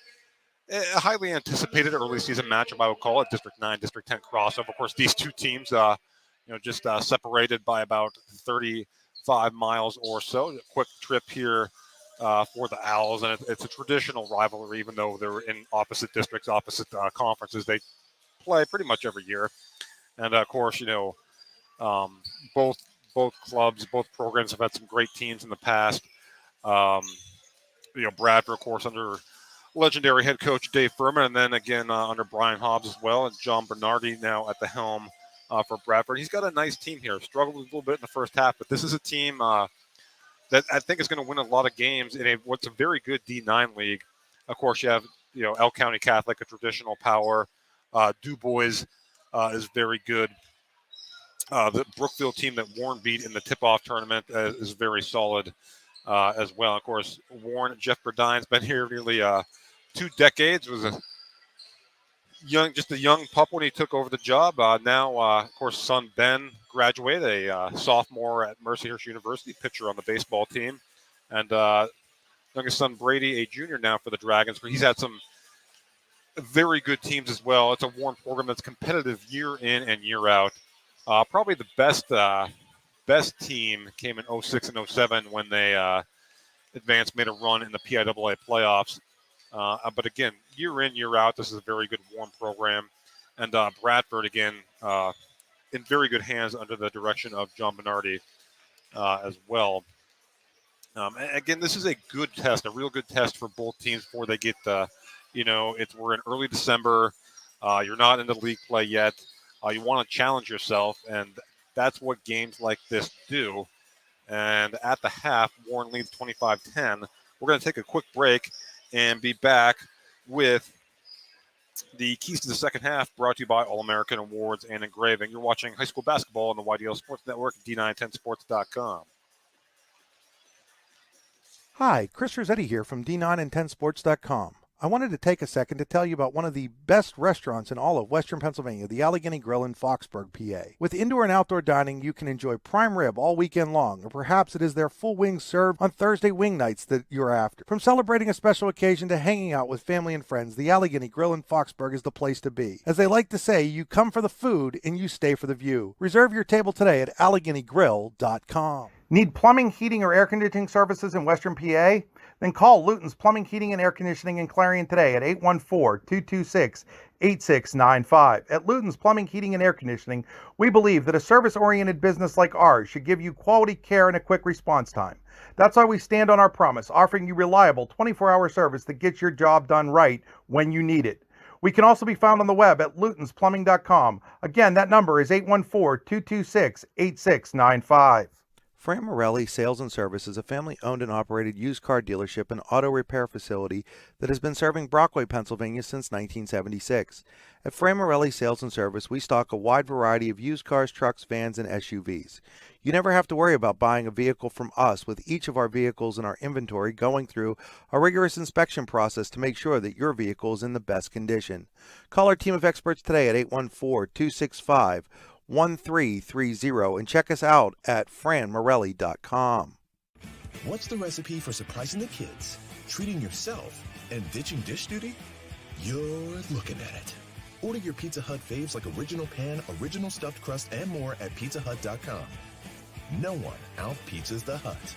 a highly anticipated early season matchup, I would call it, District 9, District 10 crossover. Of course, these two teams, just separated by about 35 miles or so. A quick trip here for the Owls, and it's a traditional rivalry, even though they're in opposite districts, opposite conferences. They play pretty much every year. And, of course, both clubs, both programs have had some great teams in the past. Bradford, of course, under legendary head coach Dave Furman, and then again under Brian Hobbs as well, and John Bernardi now at the helm for Bradford. He's got a nice team here. Struggled a little bit in the first half, but this is a team that I think is going to win a lot of games in what's a very good D9 league. Of course, you have El County Catholic, a traditional power. Du Bois is very good. The Brookfield team that Warren beat in the tip-off tournament is very solid as well. Of course, Warren, Jeff Burdine's been here nearly 2 decades. Was a young pup when he took over the job. Now, of course, son Ben graduated, a sophomore at Mercyhurst University, pitcher on the baseball team, and youngest son Brady, a junior now for the Dragons. But he's had some very good teams as well. It's a Warren program that's competitive year in and year out. Probably the best team came in 06 and 07 when they made a run in the PIAA playoffs. But again, year in, year out, this is a very good Warren program. And Bradford, again, in very good hands under the direction of John Bernardi as well. Again, this is a good test, a real good test for both teams before they get we're in early December. You're not in the league play yet. You want to challenge yourself, and that's what games like this do. And at the half, Warren leads 25-10. We're going to take a quick break and be back with the keys to the second half, brought to you by All-American Awards and Engraving. You're watching high school basketball on the YDL Sports Network, D910sports.com. Hi, Chris Rossetti here from D9and10sports.com. I wanted to take a second to tell you about one of the best restaurants in all of Western Pennsylvania, the Allegheny Grill in Foxburg, PA. With indoor and outdoor dining, you can enjoy prime rib all weekend long, or perhaps it is their full wings served on Thursday wing nights that you're after. From celebrating a special occasion to hanging out with family and friends, the Allegheny Grill in Foxburg is the place to be. As they like to say, you come for the food and you stay for the view. Reserve your table today at AlleghenyGrill.com. Need plumbing, heating, or air conditioning services in Western PA? Then call Luton's Plumbing, Heating, and Air Conditioning in Clarion today at 814-226-8695. At Luton's Plumbing, Heating, and Air Conditioning, we believe that a service-oriented business like ours should give you quality care and a quick response time. That's why we stand on our promise, offering you reliable 24-hour service that gets your job done right when you need it. We can also be found on the web at lutonsplumbing.com. Again, that number is 814-226-8695. Fran Morelli Sales and Service is a family-owned and operated used car dealership and auto repair facility that has been serving Brockway, Pennsylvania since 1976. At Fran Morelli Sales and Service, we stock a wide variety of used cars, trucks, vans, and SUVs. You never have to worry about buying a vehicle from us, with each of our vehicles in our inventory going through a rigorous inspection process to make sure that your vehicle is in the best condition. Call our team of experts today at 814-265-1330 and check us out at franmorelli.com. What's the recipe for surprising the kids, treating yourself, and ditching dish duty? You're looking at it. Order your Pizza Hut faves like original pan, original stuffed crust, and more at pizzahut.com. No one out-pizzas the Hut.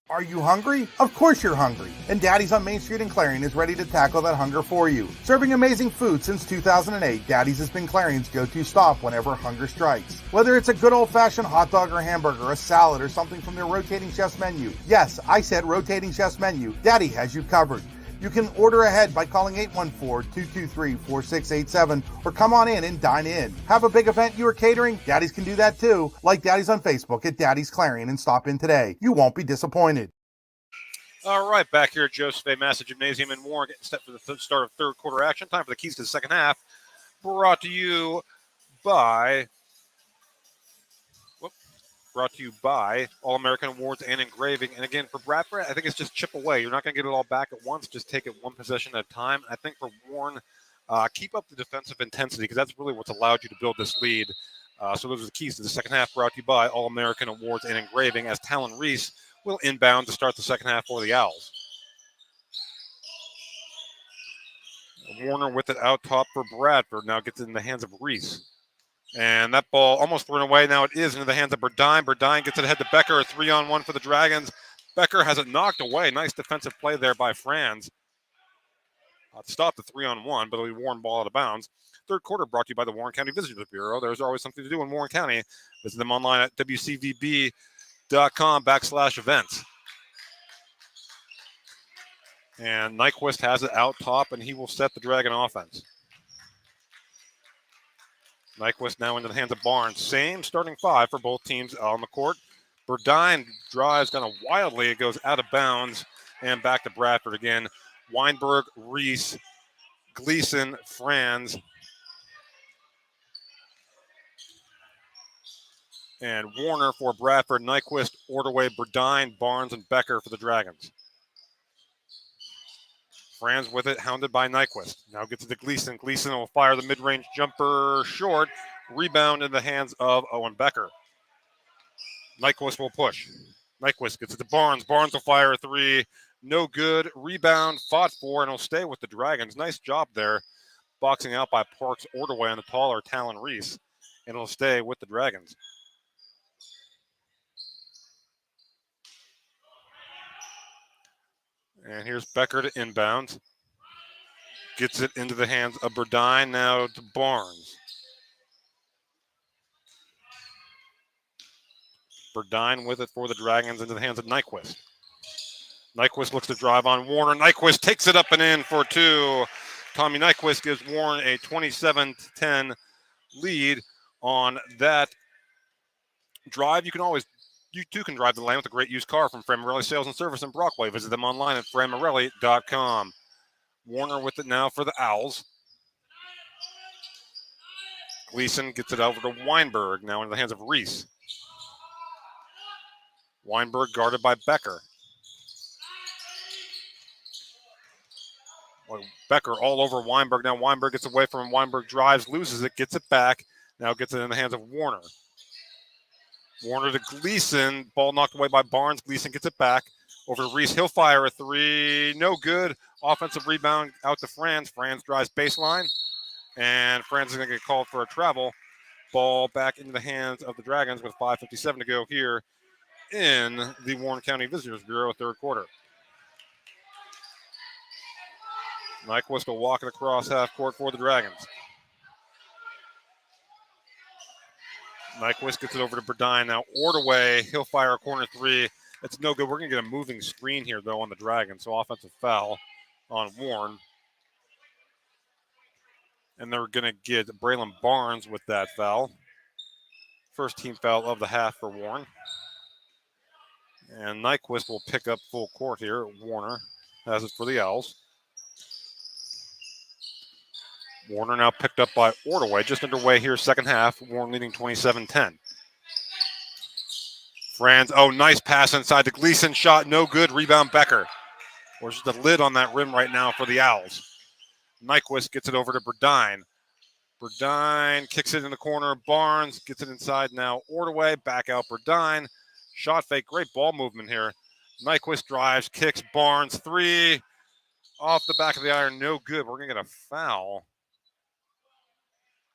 Are you hungry? Of course you're hungry. And Daddy's on Main Street in Clarion is ready to tackle that hunger for you. Serving amazing food since 2008, Daddy's has been Clarion's go-to stop whenever hunger strikes. Whether it's a good old-fashioned hot dog or hamburger, a salad, or something from their rotating chef's menu. Yes, I said rotating chef's menu. Daddy has you covered. You can order ahead by calling 814-223-4687 or come on in and dine in. Have a big event you are catering? Daddy's can do that too. Like Daddy's on Facebook at Daddy's Clarion and stop in today. You won't be disappointed. All right, back here at Joseph A. Massey Gymnasium in Warren, getting set for the start of third quarter action. Time for the keys to the second half. Brought to you by brought to you by All-American Awards and Engraving. And again, for Bradford, I think it's just chip away. You're not going to get it all back at once. Just take it one possession at a time. I think for Warren, keep up the defensive intensity because that's really what's allowed you to build this lead. So those are the keys to the second half, brought to you by All-American Awards and Engraving, as Talon Reese will inbound to start the second half for the Owls. Warner with it out top for Bradford. Now gets it in the hands of Reese. And that ball almost thrown away. Now it is into the hands of Burdine. Burdine gets it ahead to Becker. A 3-on-1 for the Dragons. Becker has it knocked away. Nice defensive play there by Franz. Stop the 3-on-1, but it'll be Warren ball out of bounds. Third quarter brought to you by the Warren County Visitors Bureau. There's always something to do in Warren County. Visit them online at wcvb.com/events. And Nyquist has it out top, and he will set the Dragon offense. Nyquist now into the hands of Barnes. Same starting five for both teams on the court. Burdine drives kind of wildly. It goes out of bounds and back to Bradford again. Weinberg, Reese, Gleason, Franz, and Warner for Bradford. Nyquist, Ordaway, Burdine, Barnes, and Becker for the Dragons. Franz with it, hounded by Nyquist. Now gets it to Gleason. Gleason will fire the mid-range jumper short. Rebound in the hands of Owen Becker. Nyquist will push. Nyquist gets it to Barnes. Barnes will fire a three. No good. Rebound, fought for, and will stay with the Dragons. Nice job there. Boxing out by Parks Ordaway on the taller Talon Reese. And it'll stay with the Dragons. And here's Becker to inbound. Gets it into the hands of Burdine. Now to Barnes. Burdine with it for the Dragons into the hands of Nyquist. Nyquist looks to drive on Warner. Nyquist takes it up and in for two. Tommy Nyquist gives Warren a 27-10 lead on that drive. You too can drive the lane with a great used car from Framarelli Sales and Service in Brockway. Visit them online at framarelli.com. Warner with it now for the Owls. Gleason gets it over to Weinberg, now into the hands of Reese. Weinberg guarded by Becker. Becker all over Weinberg. Now Weinberg gets away from him. Weinberg drives, loses it, gets it back. Now gets it in the hands of Warner. Warner to Gleason. Ball knocked away by Barnes. Gleason gets it back. Over to Reese. He'll fire a three. No good. Offensive rebound out to Franz. Franz drives baseline. And Franz is going to get called for a travel. Ball back into the hands of the Dragons with 5:57 to go here in the Warren County Visitors Bureau third quarter. Nyquist will walk it across half court for the Dragons. Nyquist gets it over to Burdine. Now Ordaway, he'll fire a corner three. It's no good. We're going to get a moving screen here, though, on the Dragons. So offensive foul on Warren. And they're going to get Braylon Barnes with that foul. First team foul of the half for Warren. And Nyquist will pick up full court here. Warner has it for the Owls. Warner now picked up by Ordaway. Just underway here, second half. Warren leading 27-10. Franz, nice pass inside to Gleason. Shot, no good. Rebound, Becker. There's just a lid on that rim right now for the Owls. Nyquist gets it over to Burdine. Burdine kicks it in the corner. Barnes gets it inside now. Ordaway, back out Burdine. Shot fake, great ball movement here. Nyquist drives, kicks, Barnes, three. Off the back of the iron, no good. We're going to get a foul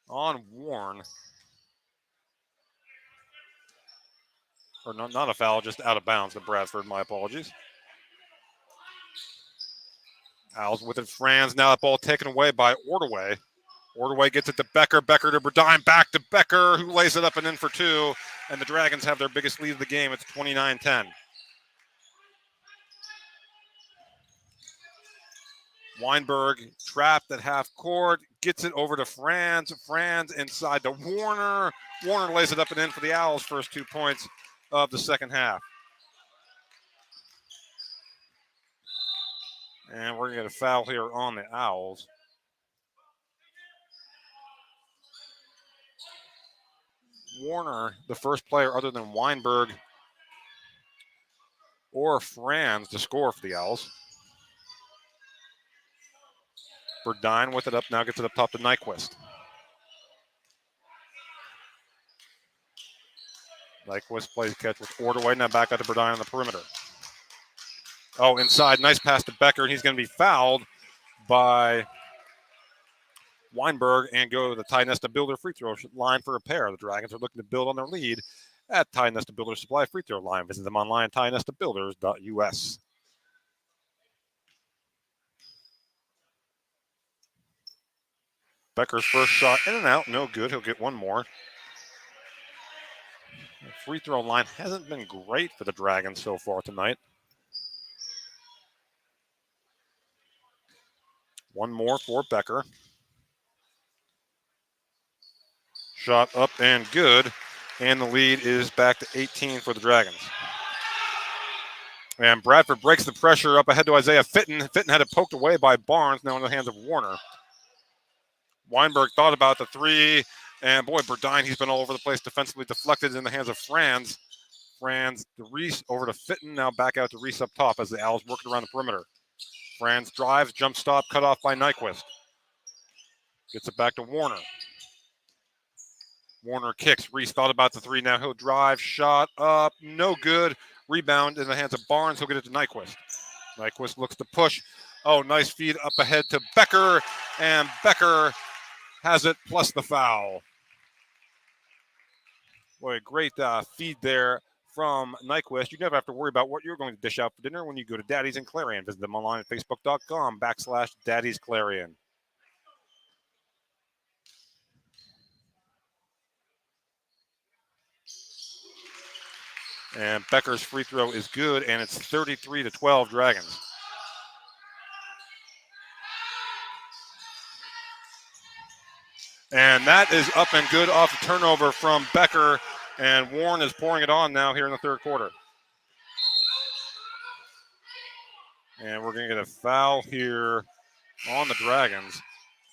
on Warren. Or not a foul, just out of bounds to Bradford. My apologies. Owls with it. Franz. Now that ball taken away by Ordaway. Ordaway gets it to Becker. Becker to Burdine. Back to Becker, who lays it up and in for two. And the Dragons have their biggest lead of the game. It's 29-10. Weinberg trapped at half court. Gets it over to Franz. Franz inside to Warner. Warner lays it up and in for the Owls' first 2 points of the second half. And we're going to get a foul here on the Owls. Warner, the first player other than Weinberg or Franz to score for the Owls. Burdine with it up, now gets it up top to Nyquist. Nyquist plays catch with Ordway, now back out to Burdine on the perimeter. Oh, inside, nice pass to Becker, and he's going to be fouled by Weinberg and go to the Ty Nesta Builder free throw line for a pair. The Dragons are looking to build on their lead at Ty Nesta Builder Supply free throw line. Visit them online at tynestabuilders.us. Becker's first shot in and out, no good. He'll get one more. The free throw line hasn't been great for the Dragons so far tonight. One more for Becker. Shot up and good. And the lead is back to 18 for the Dragons. And Bradford breaks the pressure up ahead to Isaiah Fitton. Fitton had it poked away by Barnes, now in the hands of Warner. Weinberg thought about the three. And boy, Burdine, he's been all over the place defensively, deflected in the hands of Franz. Franz to Reese over to Fitton, now back out to Reese up top as the Owls working around the perimeter. Franz drives, jump stop, cut off by Nyquist. Gets it back to Warner. Warner kicks. Reese thought about the three. Now he'll drive. Shot up. No good. Rebound in the hands of Barnes. He'll get it to Nyquist. Nyquist looks to push. Oh, nice feed up ahead to Becker. And Becker has it plus the foul. Boy, a great feed there from Nyquist. You never have to worry about what you're going to dish out for dinner when you go to Daddy's in Clarion. Visit them online at facebook.com/Daddy's Clarion. And Becker's free throw is good, and it's 33-12 Dragons. And that is up and good off the turnover from Becker, and Warren is pouring it on now here in the third quarter. And we're going to get a foul here on the Dragons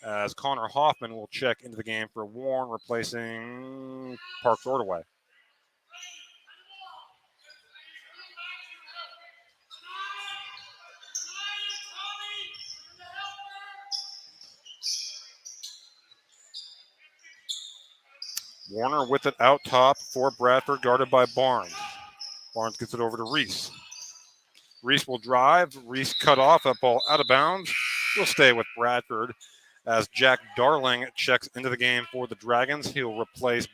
as Connor Hoffman will check into the game for Warren, replacing Parks Ordway. Warner with it out top for Bradford, guarded by Barnes. Barnes gets it over to Reese. Reese will drive. Reese cut off. That ball out of bounds. Will stay with Bradford as Jack Darling checks into the game for the Dragons. He'll replace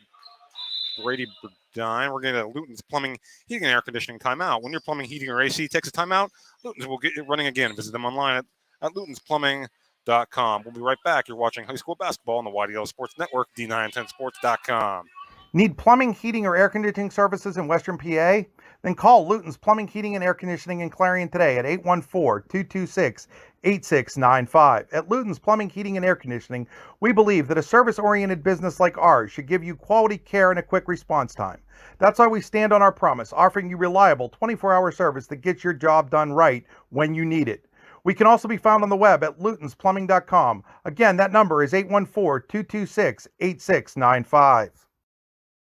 Brady Burdine. We're going to Luton's Plumbing, Heating, and Air Conditioning timeout. When your plumbing, heating, or AC takes a timeout, Luton's will get it running again. Visit them online at lutonsplumbing.com. We'll be right back. You're watching high school basketball on the YDL Sports Network, D910sports.com. Need plumbing, heating, or air conditioning services in Western PA? Then call Luton's Plumbing, Heating, and Air Conditioning in Clarion today at 814-226-8695. At Luton's Plumbing, Heating, and Air Conditioning, we believe that a service-oriented business like ours should give you quality care and a quick response time. That's why we stand on our promise, offering you reliable 24-hour service that gets your job done right when you need it. We can also be found on the web at lutonsplumbing.com. Again, that number is 814-226-8695.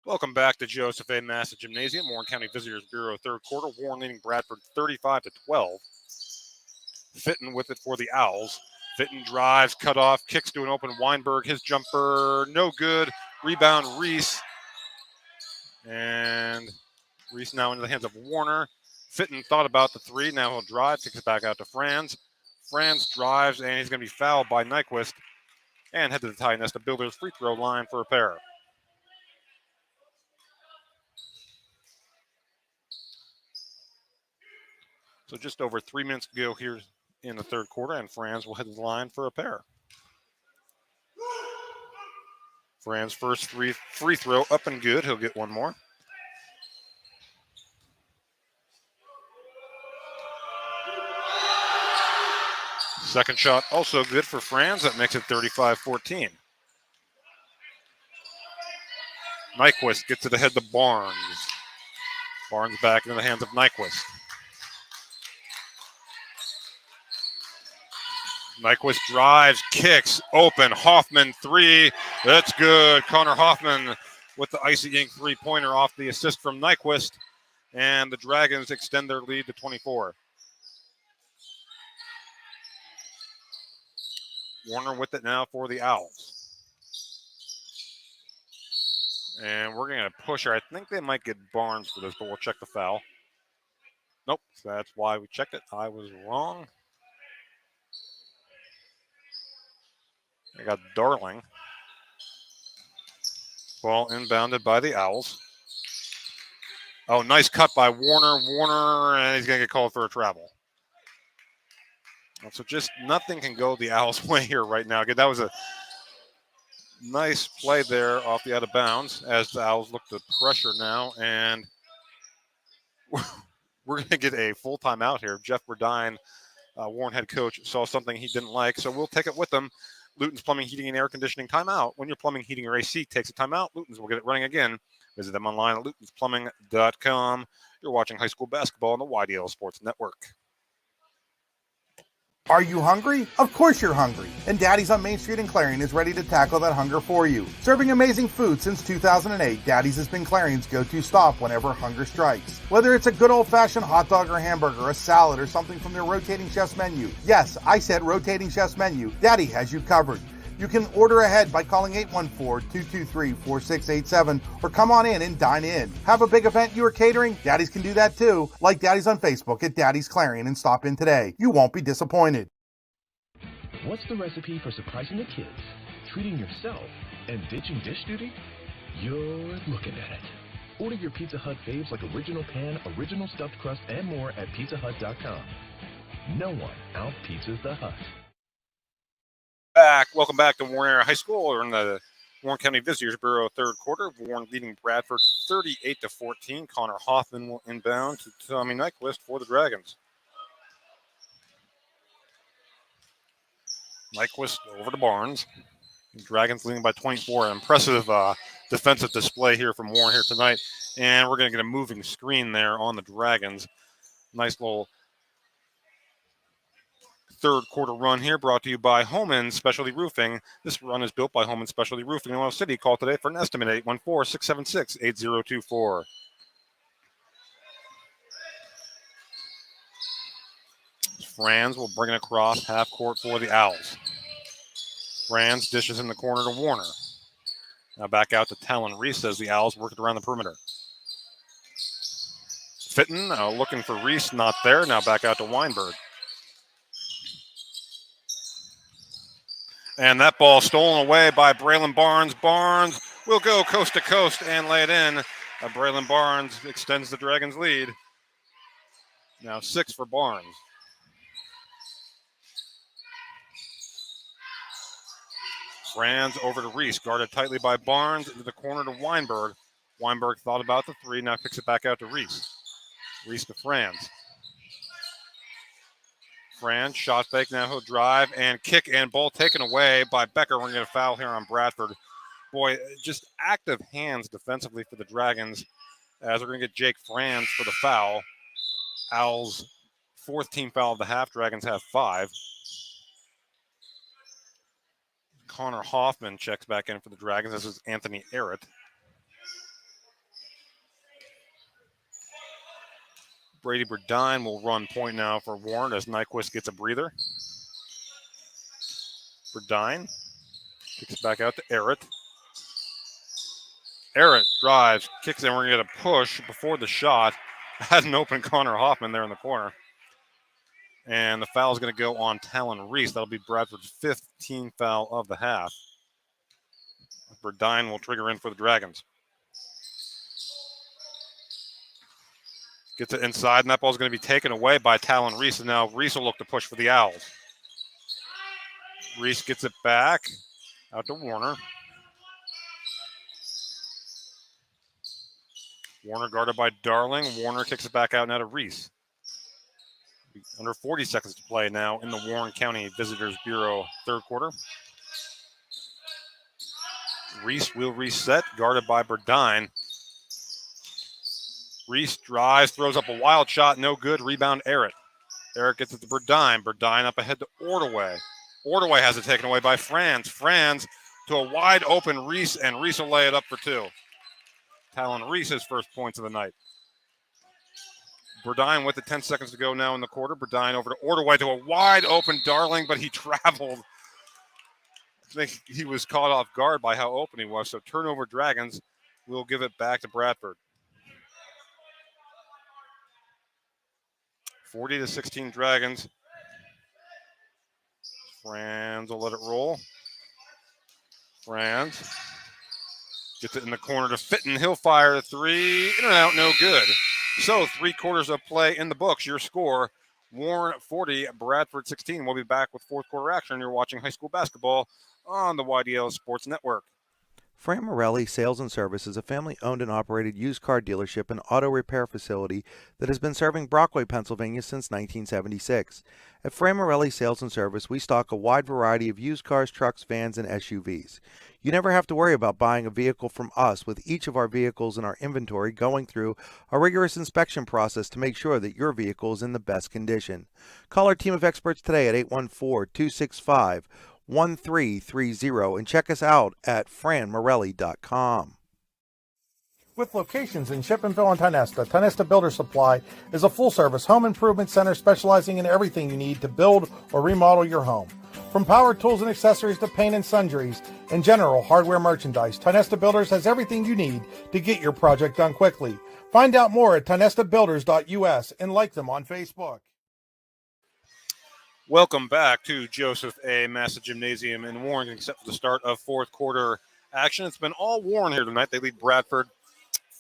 Welcome back to Joseph A. Massa Gymnasium, Warren County Visitors Bureau third quarter. Warren leading Bradford 35-12. Fitton with it for the Owls. Fitton drives, cut off, kicks to an open Weinberg. His jumper, no good. Rebound, Reese. And Reese now into the hands of Warner. Fitton thought about the three. Now he'll drive, kicks it back out to Franz. Franz drives, and he's going to be fouled by Nyquist. And head to the Ty Nesta Builders free throw line for a pair. So just over 3 minutes to go here in the third quarter, and Franz will head to the line for a pair. Franz first free throw up and good. He'll get one more. Second shot also good for Franz. That makes it 35-14. Nyquist gets it ahead to Barnes. Barnes back into the hands of Nyquist. Nyquist drives, kicks, open. Hoffman three. That's good. Connor Hoffman with the Icy Ink three-pointer off the assist from Nyquist, and the Dragons extend their lead to 24. Warner with it now for the Owls. And we're going to push her. I think they might get Barnes for this, but we'll check the foul. Nope, that's why we checked it. I was wrong. I got Darling. Ball inbounded by the Owls. Oh, nice cut by Warner. Warner, and he's going to get called for a travel. So just nothing can go the Owls' way here right now. Again, that was a nice play there off the out of bounds as the Owls look to pressure now. And we're going to get a full timeout here. Jeff Burdine, Warren head coach, saw something he didn't like, so we'll take it with them. Luton's Plumbing, Heating, and Air Conditioning timeout. When your plumbing, heating, or AC takes a timeout, Luton's will get it running again. Visit them online at lutonsplumbing.com. You're watching high school basketball on the YDL Sports Network. Are you hungry? Of course you're hungry. And Daddy's on Main Street in Clarion is ready to tackle that hunger for you. Serving amazing food since 2008, Daddy's has been Clarion's go-to stop whenever hunger strikes. Whether it's a good old-fashioned hot dog or hamburger, a salad, or something from their rotating chef's menu. Yes, I said rotating chef's menu. Daddy has you covered. You can order ahead by calling 814-223-4687 or come on in and dine in. Have a big event you are catering? Daddy's can do that too. Like Daddy's on Facebook at Daddy's Clarion and stop in today. You won't be disappointed. What's the recipe for surprising the kids, treating yourself, and ditching dish duty? You're looking at it. Order your Pizza Hut faves like original pan, original stuffed crust, and more at pizzahut.com. No one out-pizzas the Hut. Welcome back to Warren Area High School. We're in the Warren County Visitors Bureau third quarter. Warren leading Bradford 38-14. Connor Hoffman will inbound to Tommy Nyquist for the Dragons. Nyquist over to Barnes. Dragons leading by 24. An impressive defensive display here from Warren here tonight. And we're going to get a moving screen there on the Dragons. Nice little third quarter run here brought to you by Holman Specialty Roofing. This run is built by Holman Specialty Roofing in Oil City. Call today for an estimate at 814-676-8024. Franz will bring it across half court for the Owls. Franz dishes in the corner to Warner. Now back out to Talon Reese as the Owls work it around the perimeter. Fitton looking for Reese, not there. Now back out to Weinberg. And that ball stolen away by Braylon Barnes. Barnes will go coast to coast and lay it in. Braylon Barnes extends the Dragons' lead. Now 6 for Barnes. Franz over to Reese, guarded tightly by Barnes into the corner to Weinberg. Weinberg thought about the three, now kicks it back out to Reese. Reese to Franz. Franz, shot fake, now he'll drive and kick, and ball taken away by Becker. We're going to get a foul here on Bradford. Boy, just active hands defensively for the Dragons as we're going to get Jake Franz for the foul. Owls' fourth team foul of the half. Dragons have 5. Connor Hoffman checks back in for the Dragons. This is Anthony Arrett. Brady Burdine will run point now for Warren as Nyquist gets a breather. Burdine kicks back out to Arrett. Arrett drives, kicks in. We're going to get a push before the shot. Had an open Connor Hoffman there in the corner. And the foul is going to go on Talon Reese. That'll be Bradford's 5th team foul of the half. Burdine will trigger in for the Dragons. Gets it inside, and that ball is going to be taken away by Talon Reese. And now Reese will look to push for the Owls. Reese gets it back out to Warner. Warner guarded by Darling. Warner kicks it back out now to Reese. Under 40 seconds to play now in the Warren County Visitors Bureau third quarter. Reese will reset, guarded by Burdine. Reese drives, throws up a wild shot, no good. Rebound, Arrett. Arrett gets it to Burdine. Burdine up ahead to Ordaway. Ordaway has it taken away by Franz. Franz to a wide open Reese, and Reese will lay it up for 2. Talon Reese his first points of the night. Burdine with the 10 seconds to go now in the quarter. Burdine over to Ordway to a wide open Darling, but he traveled. I think he was caught off guard by how open he was. So turnover Dragons will give it back to Bradford. 40-16 Dragons. Franz will let it roll. Franz gets it in the corner to Fitton. He'll fire the three. In and out, no good. So 3/4 of play in the books. Your score, Warren 40, Bradford 16. We'll be back with fourth quarter action. You're watching high school basketball on the YDL Sports Network. Fran Morelli Sales and Service is a family-owned and operated used car dealership and auto repair facility that has been serving Brockway, Pennsylvania since 1976. At Fran Morelli Sales and Service, we stock a wide variety of used cars, trucks, vans, and SUVs. You never have to worry about buying a vehicle from us, with each of our vehicles in our inventory going through a rigorous inspection process to make sure that your vehicle is in the best condition. Call our team of experts today at 814-265-1330 and check us out at franmorelli.com. With locations in Shippenville and Tionesta, Tionesta Builder Supply is a full-service home improvement center specializing in everything you need to build or remodel your home. From power tools and accessories to paint and sundries and general hardware merchandise, Tionesta Builders has everything you need to get your project done quickly. Find out more at tionestabuilders.us and like them on Facebook. Welcome back to Joseph A. Massa Gymnasium in Warren, except for the start of fourth quarter action. It's been all Warren here tonight. They lead Bradford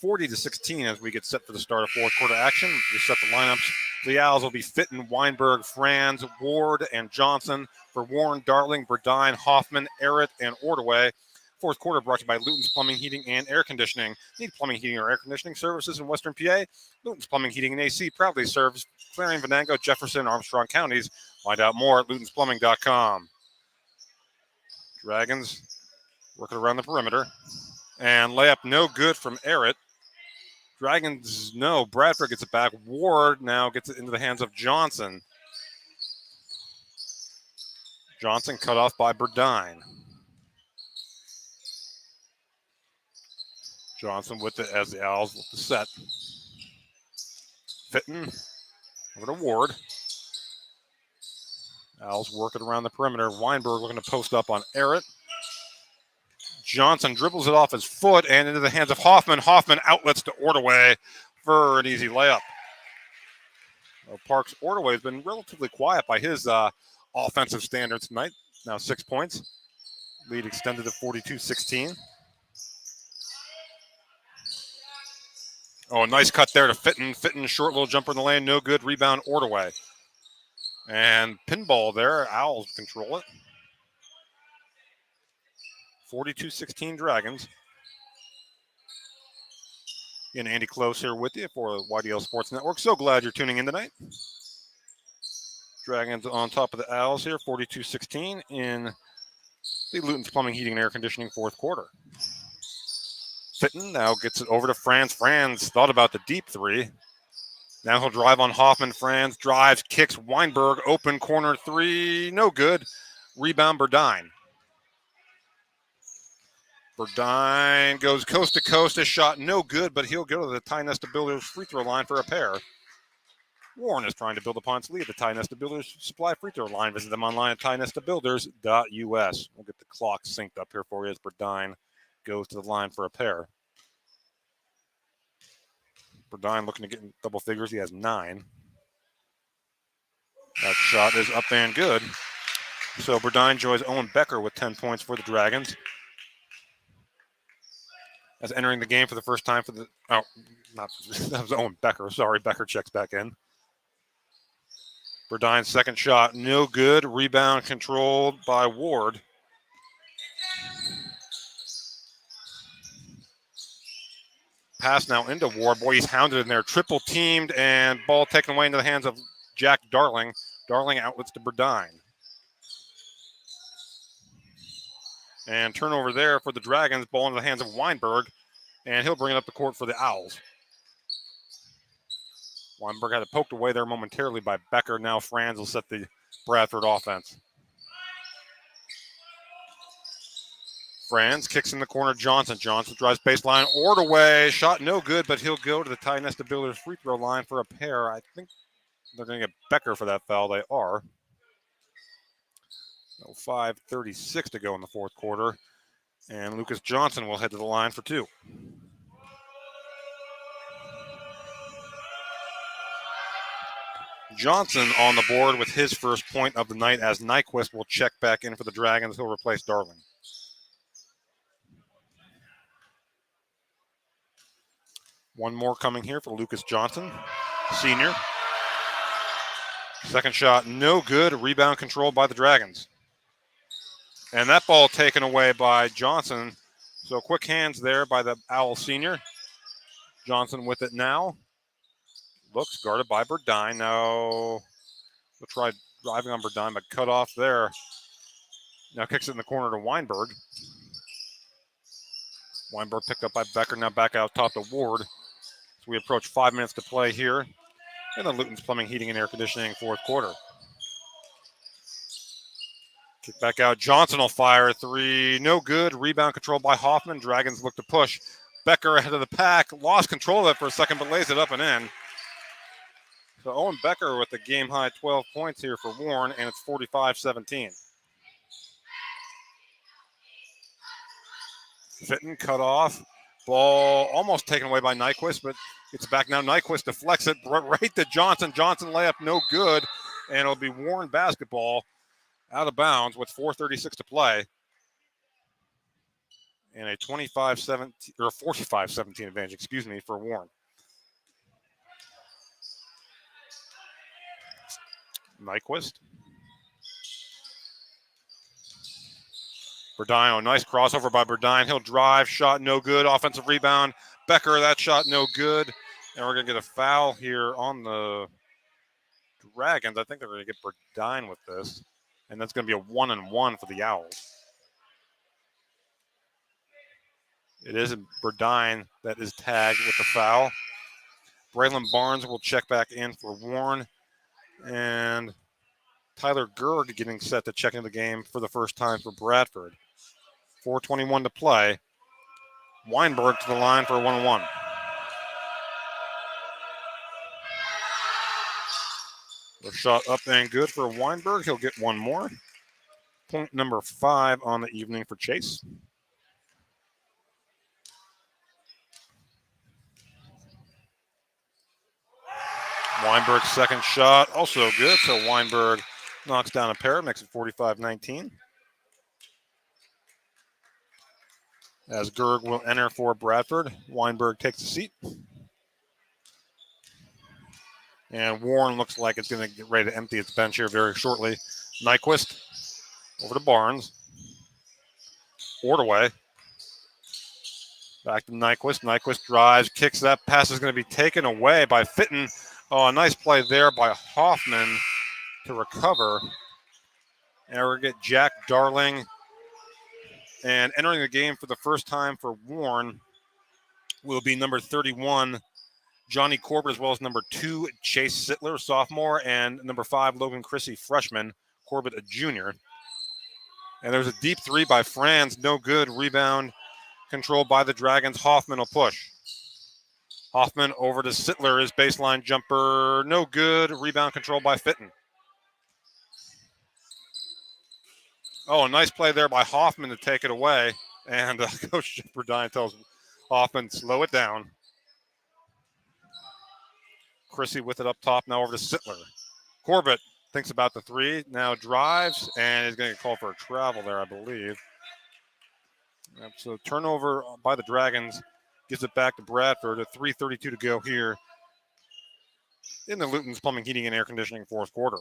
40-16 as we get set for the start of fourth quarter action. We set the lineups. The Owls will be Fitton, Weinberg, Franz, Ward, and Johnson. For Warren, Darling, Burdine, Hoffman, Errett, and Ordway. Fourth quarter brought to you by Luton's Plumbing, Heating, and Air Conditioning. Need plumbing, heating, or air conditioning services in Western PA? Luton's Plumbing, Heating, and AC proudly serves Clarion, Venango, Jefferson, Armstrong counties. Find out more at lutonsplumbing.com. Dragons working around the perimeter. And layup no good from Errett. Dragons, no. Bradford gets it back. Ward now gets it into the hands of Johnson. Johnson cut off by Burdine. Johnson with it as the Owls look to set. Fitton over to Ward. Owls working around the perimeter. Weinberg looking to post up on Errett. Johnson dribbles it off his foot and into the hands of Hoffman. Hoffman outlets to Ordway for an easy layup. Well, Parks Ordway has been relatively quiet by his offensive standards tonight. Now 6 points. Lead extended to 42-16. Oh, nice cut there to Fitton. Fitton, short little jumper in the lane. No good. Rebound Ordway. And pinball there. Owls control it. 42-16 Dragons. And Andy Close here with you for YDL Sports Network. So glad you're tuning in tonight. Dragons on top of the Owls here, 42-16 in the Luton's Plumbing, Heating, and Air Conditioning fourth quarter. Fitton now gets it over to Franz. Franz thought about the deep three. Now he'll drive on Hoffman. Franz drives, kicks. Weinberg, open corner three. No good. Rebound Burdine. Burdine goes coast to coast. His shot no good, but he'll go to the Tionesta Builders free throw line for a pair. Warren is trying to build upon its lead at the Tionesta Builders Supply free throw line. Visit them online at tionestabuilders.us. We'll get the clock synced up here for you as Burdine goes to the line for a pair. Burdine looking to get in double figures. He has 9. That shot is up and good. So Burdine joins Owen Becker with 10 points for the Dragons. As entering the game for the first time for the, that was Owen Becker. Sorry, Becker checks back in. Burdine's second shot, no good. Rebound controlled by Ward. Pass now into Ward. Boy, he's hounded in there. Triple teamed and ball taken away into the hands of Jack Darling. Darling outlets to Burdine. And turnover there for the Dragons. Ball into the hands of Weinberg. And he'll bring it up the court for the Owls. Weinberg had it poked away there momentarily by Becker. Now Franz will set the Bradford offense. Franz kicks in the corner. Johnson drives baseline. Ordaway. Shot no good, but he'll go to the Ty Nesta Builders free throw line for a pair. I think they're going to get Becker for that foul. They are. 5:36 to go in the fourth quarter. And Lucas Johnson will head to the line for two. Johnson on the board with his first point of the night as Nyquist will check back in for the Dragons. He'll replace Darling. One more coming here for Lucas Johnson, senior. Second shot, no good. Rebound controlled by the Dragons. And that ball taken away by Johnson. So quick hands there by the Owl senior. Johnson with it now. Looks guarded by Burdine. Now we'll try driving on Burdine, but cut off there. Now kicks it in the corner to Weinberg. Weinberg picked up by Becker. Now back out top to Ward. So we approach 5 minutes to play here in the Luton's Plumbing, Heating, and Air Conditioning fourth quarter. Kick back out. Johnson will fire a three. No good. Rebound controlled by Hoffman. Dragons look to push. Becker ahead of the pack. Lost control of it for a second, but lays it up and in. So Owen Becker with the game-high 12 points here for Warren, and it's 45-17. Fitton cut off. Ball almost taken away by Nyquist, but it's back now. Nyquist deflects it right to Johnson. Johnson layup no good, and it'll be Warren basketball out of bounds with 4:36 to play. And a 25-17 or 45-17 advantage, for Warren. Nyquist. Burdine, nice crossover by Burdine. He'll drive, shot no good. Offensive rebound. Becker, that shot no good. And we're going to get a foul here on the Dragons. I think they're going to get Burdine with this. And that's going to be a 1-and-1 for the Owls. It is Burdine that is tagged with the foul. Braylon Barnes will check back in for Warren. And Tyler Gerg getting set to check into the game for the first time for Bradford. 4:21 to play. Weinberg to the line for a 1-and-1. The shot up and good for Weinberg. He'll get one more. Point number 5 on the evening for Chase. Weinberg's second shot, also good. So Weinberg knocks down a pair, makes it 45-19. As Gerg will enter for Bradford, Weinberg takes a seat. And Warren looks like it's going to get ready to empty its bench here very shortly. Nyquist over to Barnes. Ordaway. Back to Nyquist. Nyquist drives, kicks. That pass is going to be taken away by Fitton. Oh, a nice play there by Hoffman to recover. And we're going to get Jack Darling. And entering the game for the first time for Warren will be number 31, Johnny Corbett, as well as number 2, Chase Sittler, sophomore, and number 5, Logan Chrissy, freshman, Corbett, a junior. And there's a deep three by Franz, no good. Rebound controlled by the Dragons. Hoffman will push. Hoffman over to Sittler, his baseline jumper, no good. Rebound controlled by Fitton. Oh, a nice play there by Hoffman to take it away. And Coach Burdine tells Hoffman, slow it down. Chrissy with it up top, now over to Sittler. Corbett thinks about the three, now drives, and is going to get called for a travel there, I believe. So turnover by the Dragons gives it back to Bradford at 3:32 to go here in the Luton's Plumbing, Heating, and Air Conditioning fourth quarter.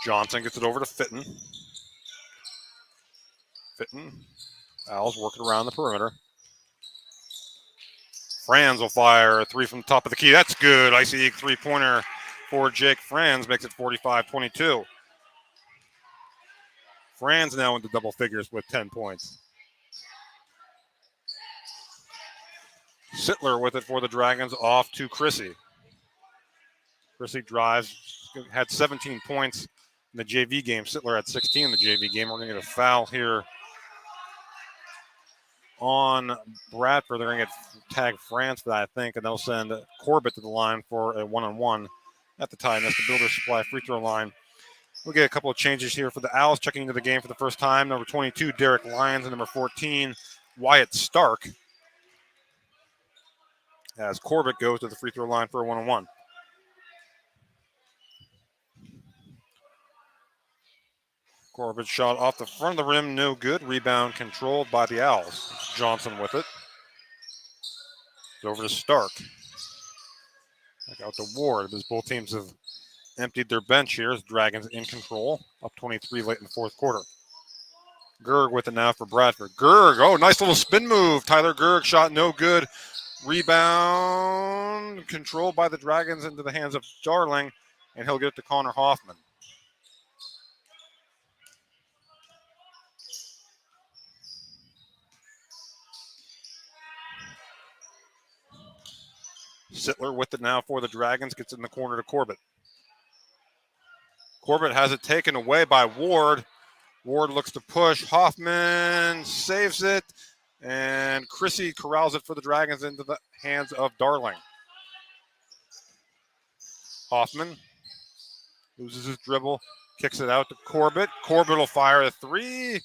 Johnson gets it over to Fitton. Fitton, Owls working around the perimeter. Franz will fire a three from the top of the key. That's good. Icy three-pointer for Jake Franz makes it 45-22. Franz now into double figures with 10 points. Sittler with it for the Dragons, off to Chrissy. Chrissy drives, had 17 points, in the JV game. Sittler had 16 in the JV game. We're going to get a foul here on Bradford. They're going to get tag France for that, I think, and they'll send Corbett to the line for a one-on-one at the time. That's the Builder Supply free throw line. We'll get a couple of changes here for the Owls checking into the game for the first time. Number 22, Derek Lyons, and number 14, Wyatt Stark, as Corbett goes to the free throw line for a one-on-one. Corbett shot off the front of the rim, no good. Rebound controlled by the Owls. It's Johnson with it. It's over to Stark. Back out to Ward, as both teams have emptied their bench here. As Dragons in control, up 23 late in the fourth quarter. Gerg with it now for Bradford. Gerg, oh, nice little spin move. Tyler Gerg shot no good. Rebound controlled by the Dragons into the hands of Darling, and he'll get it to Connor Hoffman. Sittler with it now for the Dragons, gets it in the corner to Corbett. Corbett has it taken away by Ward. Ward looks to push. Hoffman saves it, and Chrissy corrals it for the Dragons into the hands of Darling. Hoffman loses his dribble, kicks it out to Corbett. Corbett will fire a three.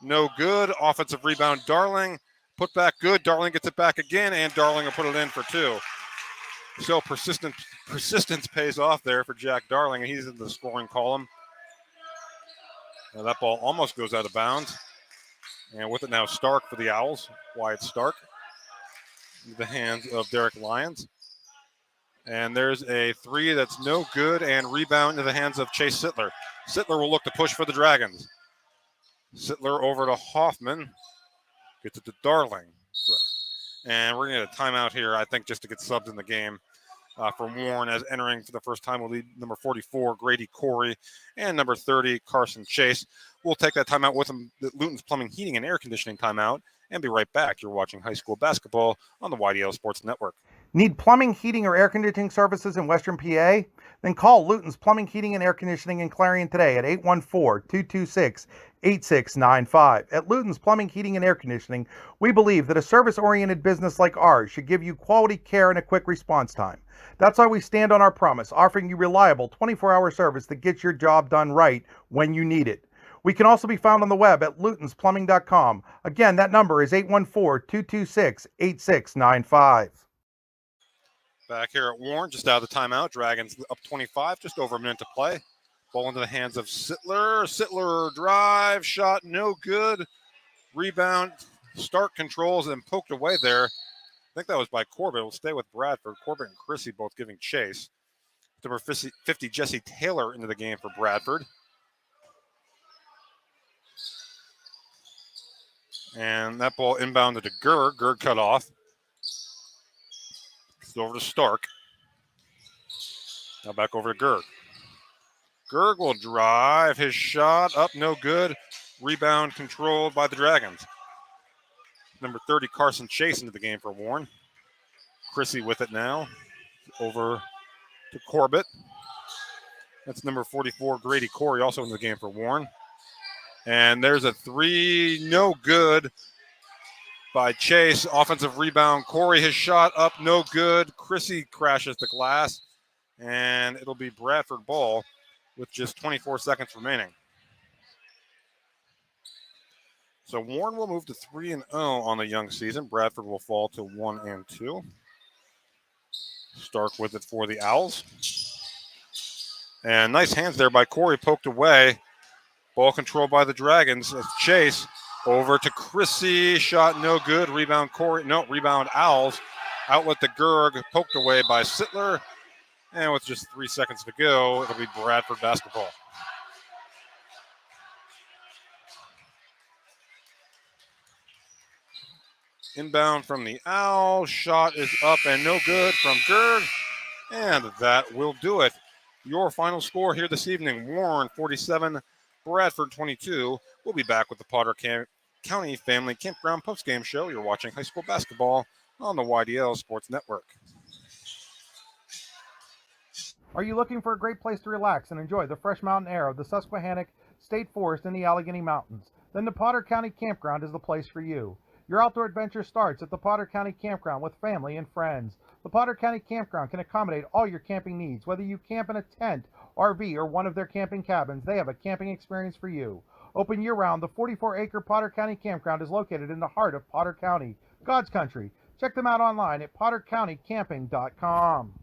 No good. Offensive rebound, Darling. Put back good. Darling gets it back again, and Darling will put it in for two. So persistence pays off there for Jack Darling, and he's in the scoring column. Now that ball almost goes out of bounds. And with it now, Stark for the Owls. Wyatt Stark. In the hands of Derek Lyons. And there's a three that's no good, and rebound into the hands of Chase Sittler. Sittler will look to push for the Dragons. Sittler over to Hoffman. Gets it to Darling. And we're going to get a timeout here, I think, just to get subs in the game for Warren, as entering for the first time will lead number 44, Grady Corey, and number 30, Carson Chase. We'll take that timeout with them, the Luton's Plumbing, Heating, and Air Conditioning timeout, and be right back. You're watching high school basketball on the YDL Sports Network. Need plumbing, heating, or air conditioning services in Western PA? Then call Luton's Plumbing, Heating, and Air Conditioning in Clarion today at 814-226-8695. At Luton's Plumbing, Heating, and Air Conditioning, we believe that a service-oriented business like ours should give you quality care and a quick response time. That's why we stand on our promise, offering you reliable 24-hour service that gets your job done right when you need it. We can also be found on the web at lutonsplumbing.com. Again, that number is 814-226-8695. Back here at Warren, just out of the timeout. Dragons up 25, just over a minute to play. Ball into the hands of Sittler. Sittler drive, shot no good. Rebound, Stark controls and poked away there. I think that was by Corbett. We'll stay with Bradford. Corbett and Chrissy both giving chase. Number 50, Jesse Taylor into the game for Bradford. And that ball inbounded to Gerg. Gerg cut off. It's over to Stark. Now back over to Gerg. Gerg will drive his shot up, no good. Rebound controlled by the Dragons. Number 30, Carson Chase into the game for Warren. Chrissy with it now. Over to Corbett. That's number 44, Grady Corey, also in the game for Warren. And there's a three, no good by Chase. Offensive rebound. Corey, his shot up, no good. Chrissy crashes the glass. And it'll be Bradford ball with just 24 seconds remaining. So Warren will move to 3-0 on the young season. Bradford will fall to 1-2. Stark with it for the Owls. And nice hands there by Corey, poked away. Ball controlled by the Dragons. As Chase over to Chrissy. Shot no good. Rebound Corey. No, rebound Owls. Outlet to Gerg. Poked away by Sittler. And with just 3 seconds to go, it'll be Bradford basketball. Inbound from the Owls. Shot is up and no good from Gerg. And that will do it. Your final score here this evening, Warren 47, Bradford 22. We'll be back with the Potter County Family Campground Postgame Show. You're watching high school basketball on the YDL Sports Network. Are you looking for a great place to relax and enjoy the fresh mountain air of the Susquehannock State Forest in the Allegheny Mountains? Then the Potter County Campground is the place for you. Your outdoor adventure starts at the Potter County Campground with family and friends. The Potter County Campground can accommodate all your camping needs. Whether you camp in a tent, RV, or one of their camping cabins, they have a camping experience for you. Open year-round, the 44-acre Potter County Campground is located in the heart of Potter County, God's country. Check them out online at pottercountycamping.com.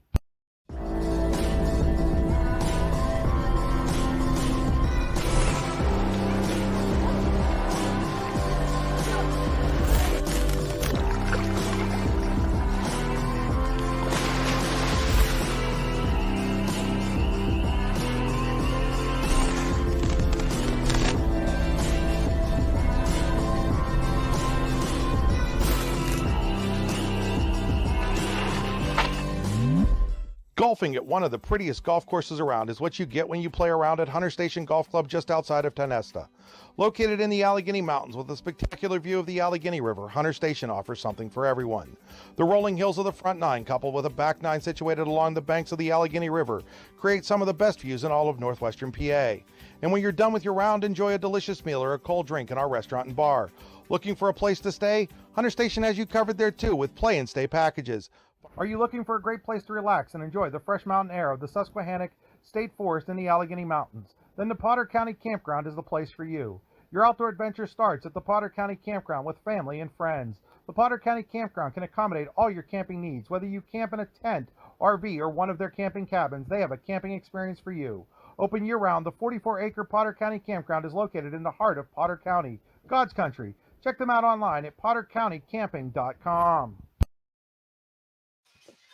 Golfing at one of the prettiest golf courses around is what you get when you play around at Hunter Station Golf Club just outside of Tonesta. Located in the Allegheny Mountains with a spectacular view of the Allegheny River, Hunter Station offers something for everyone. The rolling hills of the front nine, coupled with a back nine situated along the banks of the Allegheny River, create some of the best views in all of northwestern PA. And when you're done with your round, enjoy a delicious meal or a cold drink in our restaurant and bar. Looking for a place to stay? Hunter Station has you covered there too with play and stay packages. Are you looking for a great place to relax and enjoy the fresh mountain air of the Susquehannock State Forest in the Allegheny Mountains? Then the Potter County Campground is the place for you. Your outdoor adventure starts at the Potter County Campground with family and friends. The Potter County Campground can accommodate all your camping needs. Whether you camp in a tent, RV, or one of their camping cabins, they have a camping experience for you. Open year-round, the 44-acre Potter County Campground is located in the heart of Potter County, God's country. Check them out online at pottercountycamping.com.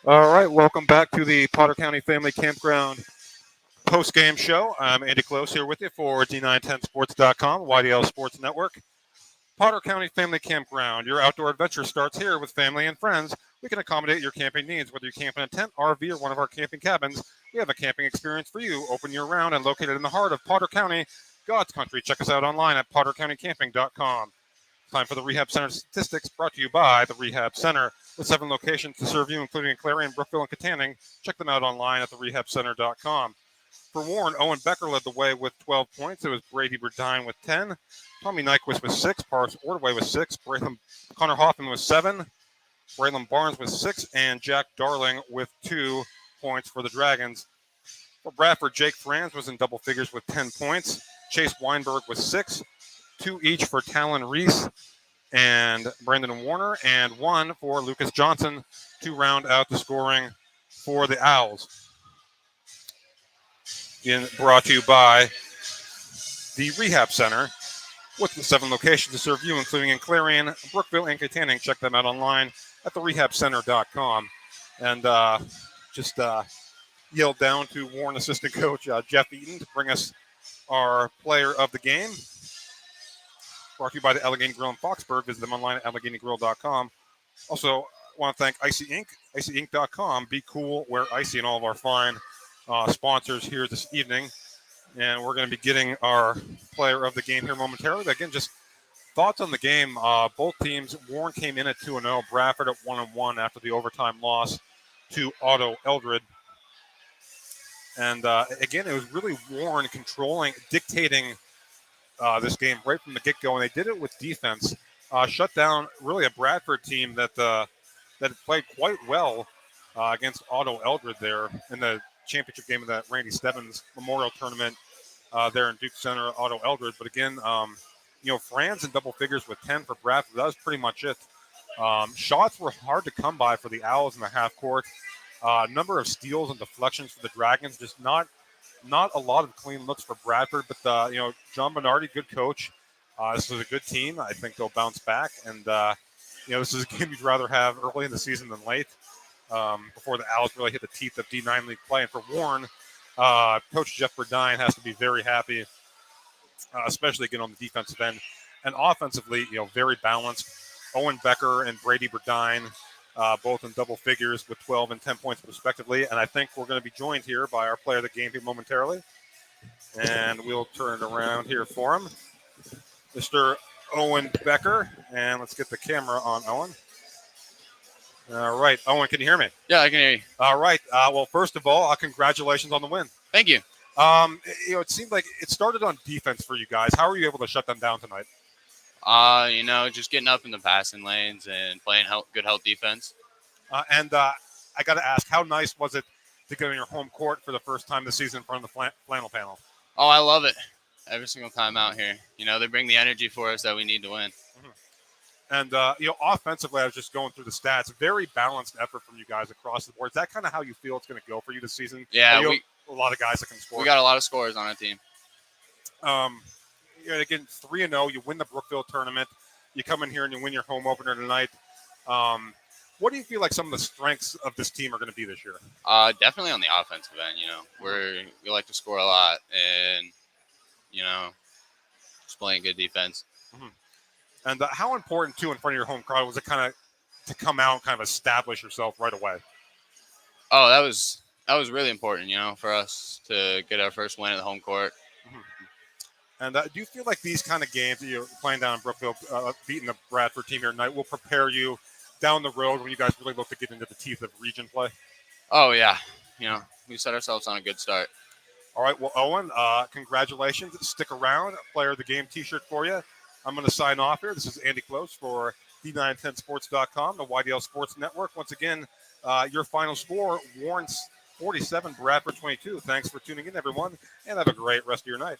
All right, welcome back to the Potter County Family Campground post-game show. I'm Andy Close here with you for D910sports.com, YDL Sports Network. Potter County Family Campground. Your outdoor adventure starts here with family and friends. We can accommodate your camping needs. Whether you camp in a tent, RV, or one of our camping cabins, we have a camping experience for you. Open year-round and located in the heart of Potter County, God's country. Check us out online at pottercountycamping.com. Time for the Rehab Center statistics, brought to you by the Rehab Center. With 7 locations to serve you, including in Clarion, Brookville, and Katanning. Check them out online at therehabcenter.com. For Warren, Owen Becker led the way with 12 points. It was Brady Burdine with 10. Tommy Nyquist with 6. Paris Ordway with 6. Connor Hoffman with 7. Braylon Barnes with 6. And Jack Darling with 2 points for the Dragons. For Bradford, Jake Franz was in double figures with 10 points. Chase Weinberg with 6. 2 each for Talon Reese and Brandon Warner, and 1 for Lucas Johnson to round out the scoring for the Owls. Brought to you by the Rehab Center with the 7 locations to serve you, including in Clarion, Brookville, and Katanning. Check them out online at therehabcenter.com. And just yelled down to Warren assistant coach Jeff Eaton to bring us our player of the game. Brought to you by the Allegheny Grill in Foxburg. Visit them online at AlleghenyGrill.com. Also, want to thank Icy Ink, IcyInk.com. Be cool, wear icy, and all of our fine sponsors here this evening. And we're going to be getting our player of the game here momentarily. But again, just thoughts on the game. Both teams, Warren came in at 2-0, Bradford at 1-1 after the overtime loss to Otto Eldred. And again, it was really Warren controlling, dictating this game right from the get-go, and they did it with defense. Shut down really a Bradford team that played quite well against Otto Eldred there in the championship game of that Randy Stebbins Memorial Tournament there in Duke Center, Otto Eldred. But again, Franz in double figures with 10 for Bradford. That was pretty much it. Shots were hard to come by for the Owls in the half court. Number of steals and deflections for the Dragons, just not a lot of clean looks for Bradford, but John Bernardi, good coach. This is a good team. I think they'll bounce back, and this is a game you'd rather have early in the season than late, before the Owls really hit the teeth of D9 league play. And for Warren, Coach Jeff Burdine has to be very happy, especially again on the defensive end, and offensively, very balanced. Owen Becker and Brady Burdine, both in double figures with 12 and 10 points respectively. And I think we're going to be joined here by our player of the game here momentarily. And we'll turn it around here for him, Mr. Owen Becker. And let's get the camera on Owen. All right. Owen, can you hear me? Yeah, I can hear you. All right. Well, first of all, congratulations on the win. Thank you. It seemed like it started on defense for you guys. How were you able to shut them down tonight? Just getting up in the passing lanes and playing good help defense. And I got to ask, how nice was it to get on your home court for the first time this season in front of the flannel panel? Oh, I love it. Every single time out here. They bring the energy for us that we need to win. Mm-hmm. And, offensively, I was just going through the stats. Very balanced effort from you guys across the board. Is that kind of how you feel it's going to go for you this season? Yeah, a lot of guys that can score. We got a lot of scorers on our team. Again, 3-0. You win the Brookville tournament. You come in here and you win your home opener tonight. What do you feel like some of the strengths of this team are going to be this year? Definitely on the offensive end. We like to score a lot and, just playing good defense. Mm-hmm. And how important, too, in front of your home crowd was it kind of to come out and kind of establish yourself right away? Oh, that was really important, for us to get our first win at the home court. Mm-hmm. And do you feel like these kind of games that you're playing down in Brookville, beating the Bradford team here tonight, will prepare you down the road when you guys really look to get into the teeth of region play? Oh, yeah. We set ourselves on a good start. All right. Well, Owen, congratulations. Stick around. Player of the game T-shirt for you. I'm going to sign off here. This is Andy Close for D910sports.com, the YDL Sports Network. Once again, your final score, Warren's 47, Bradford 22. Thanks for tuning in, everyone, and have a great rest of your night.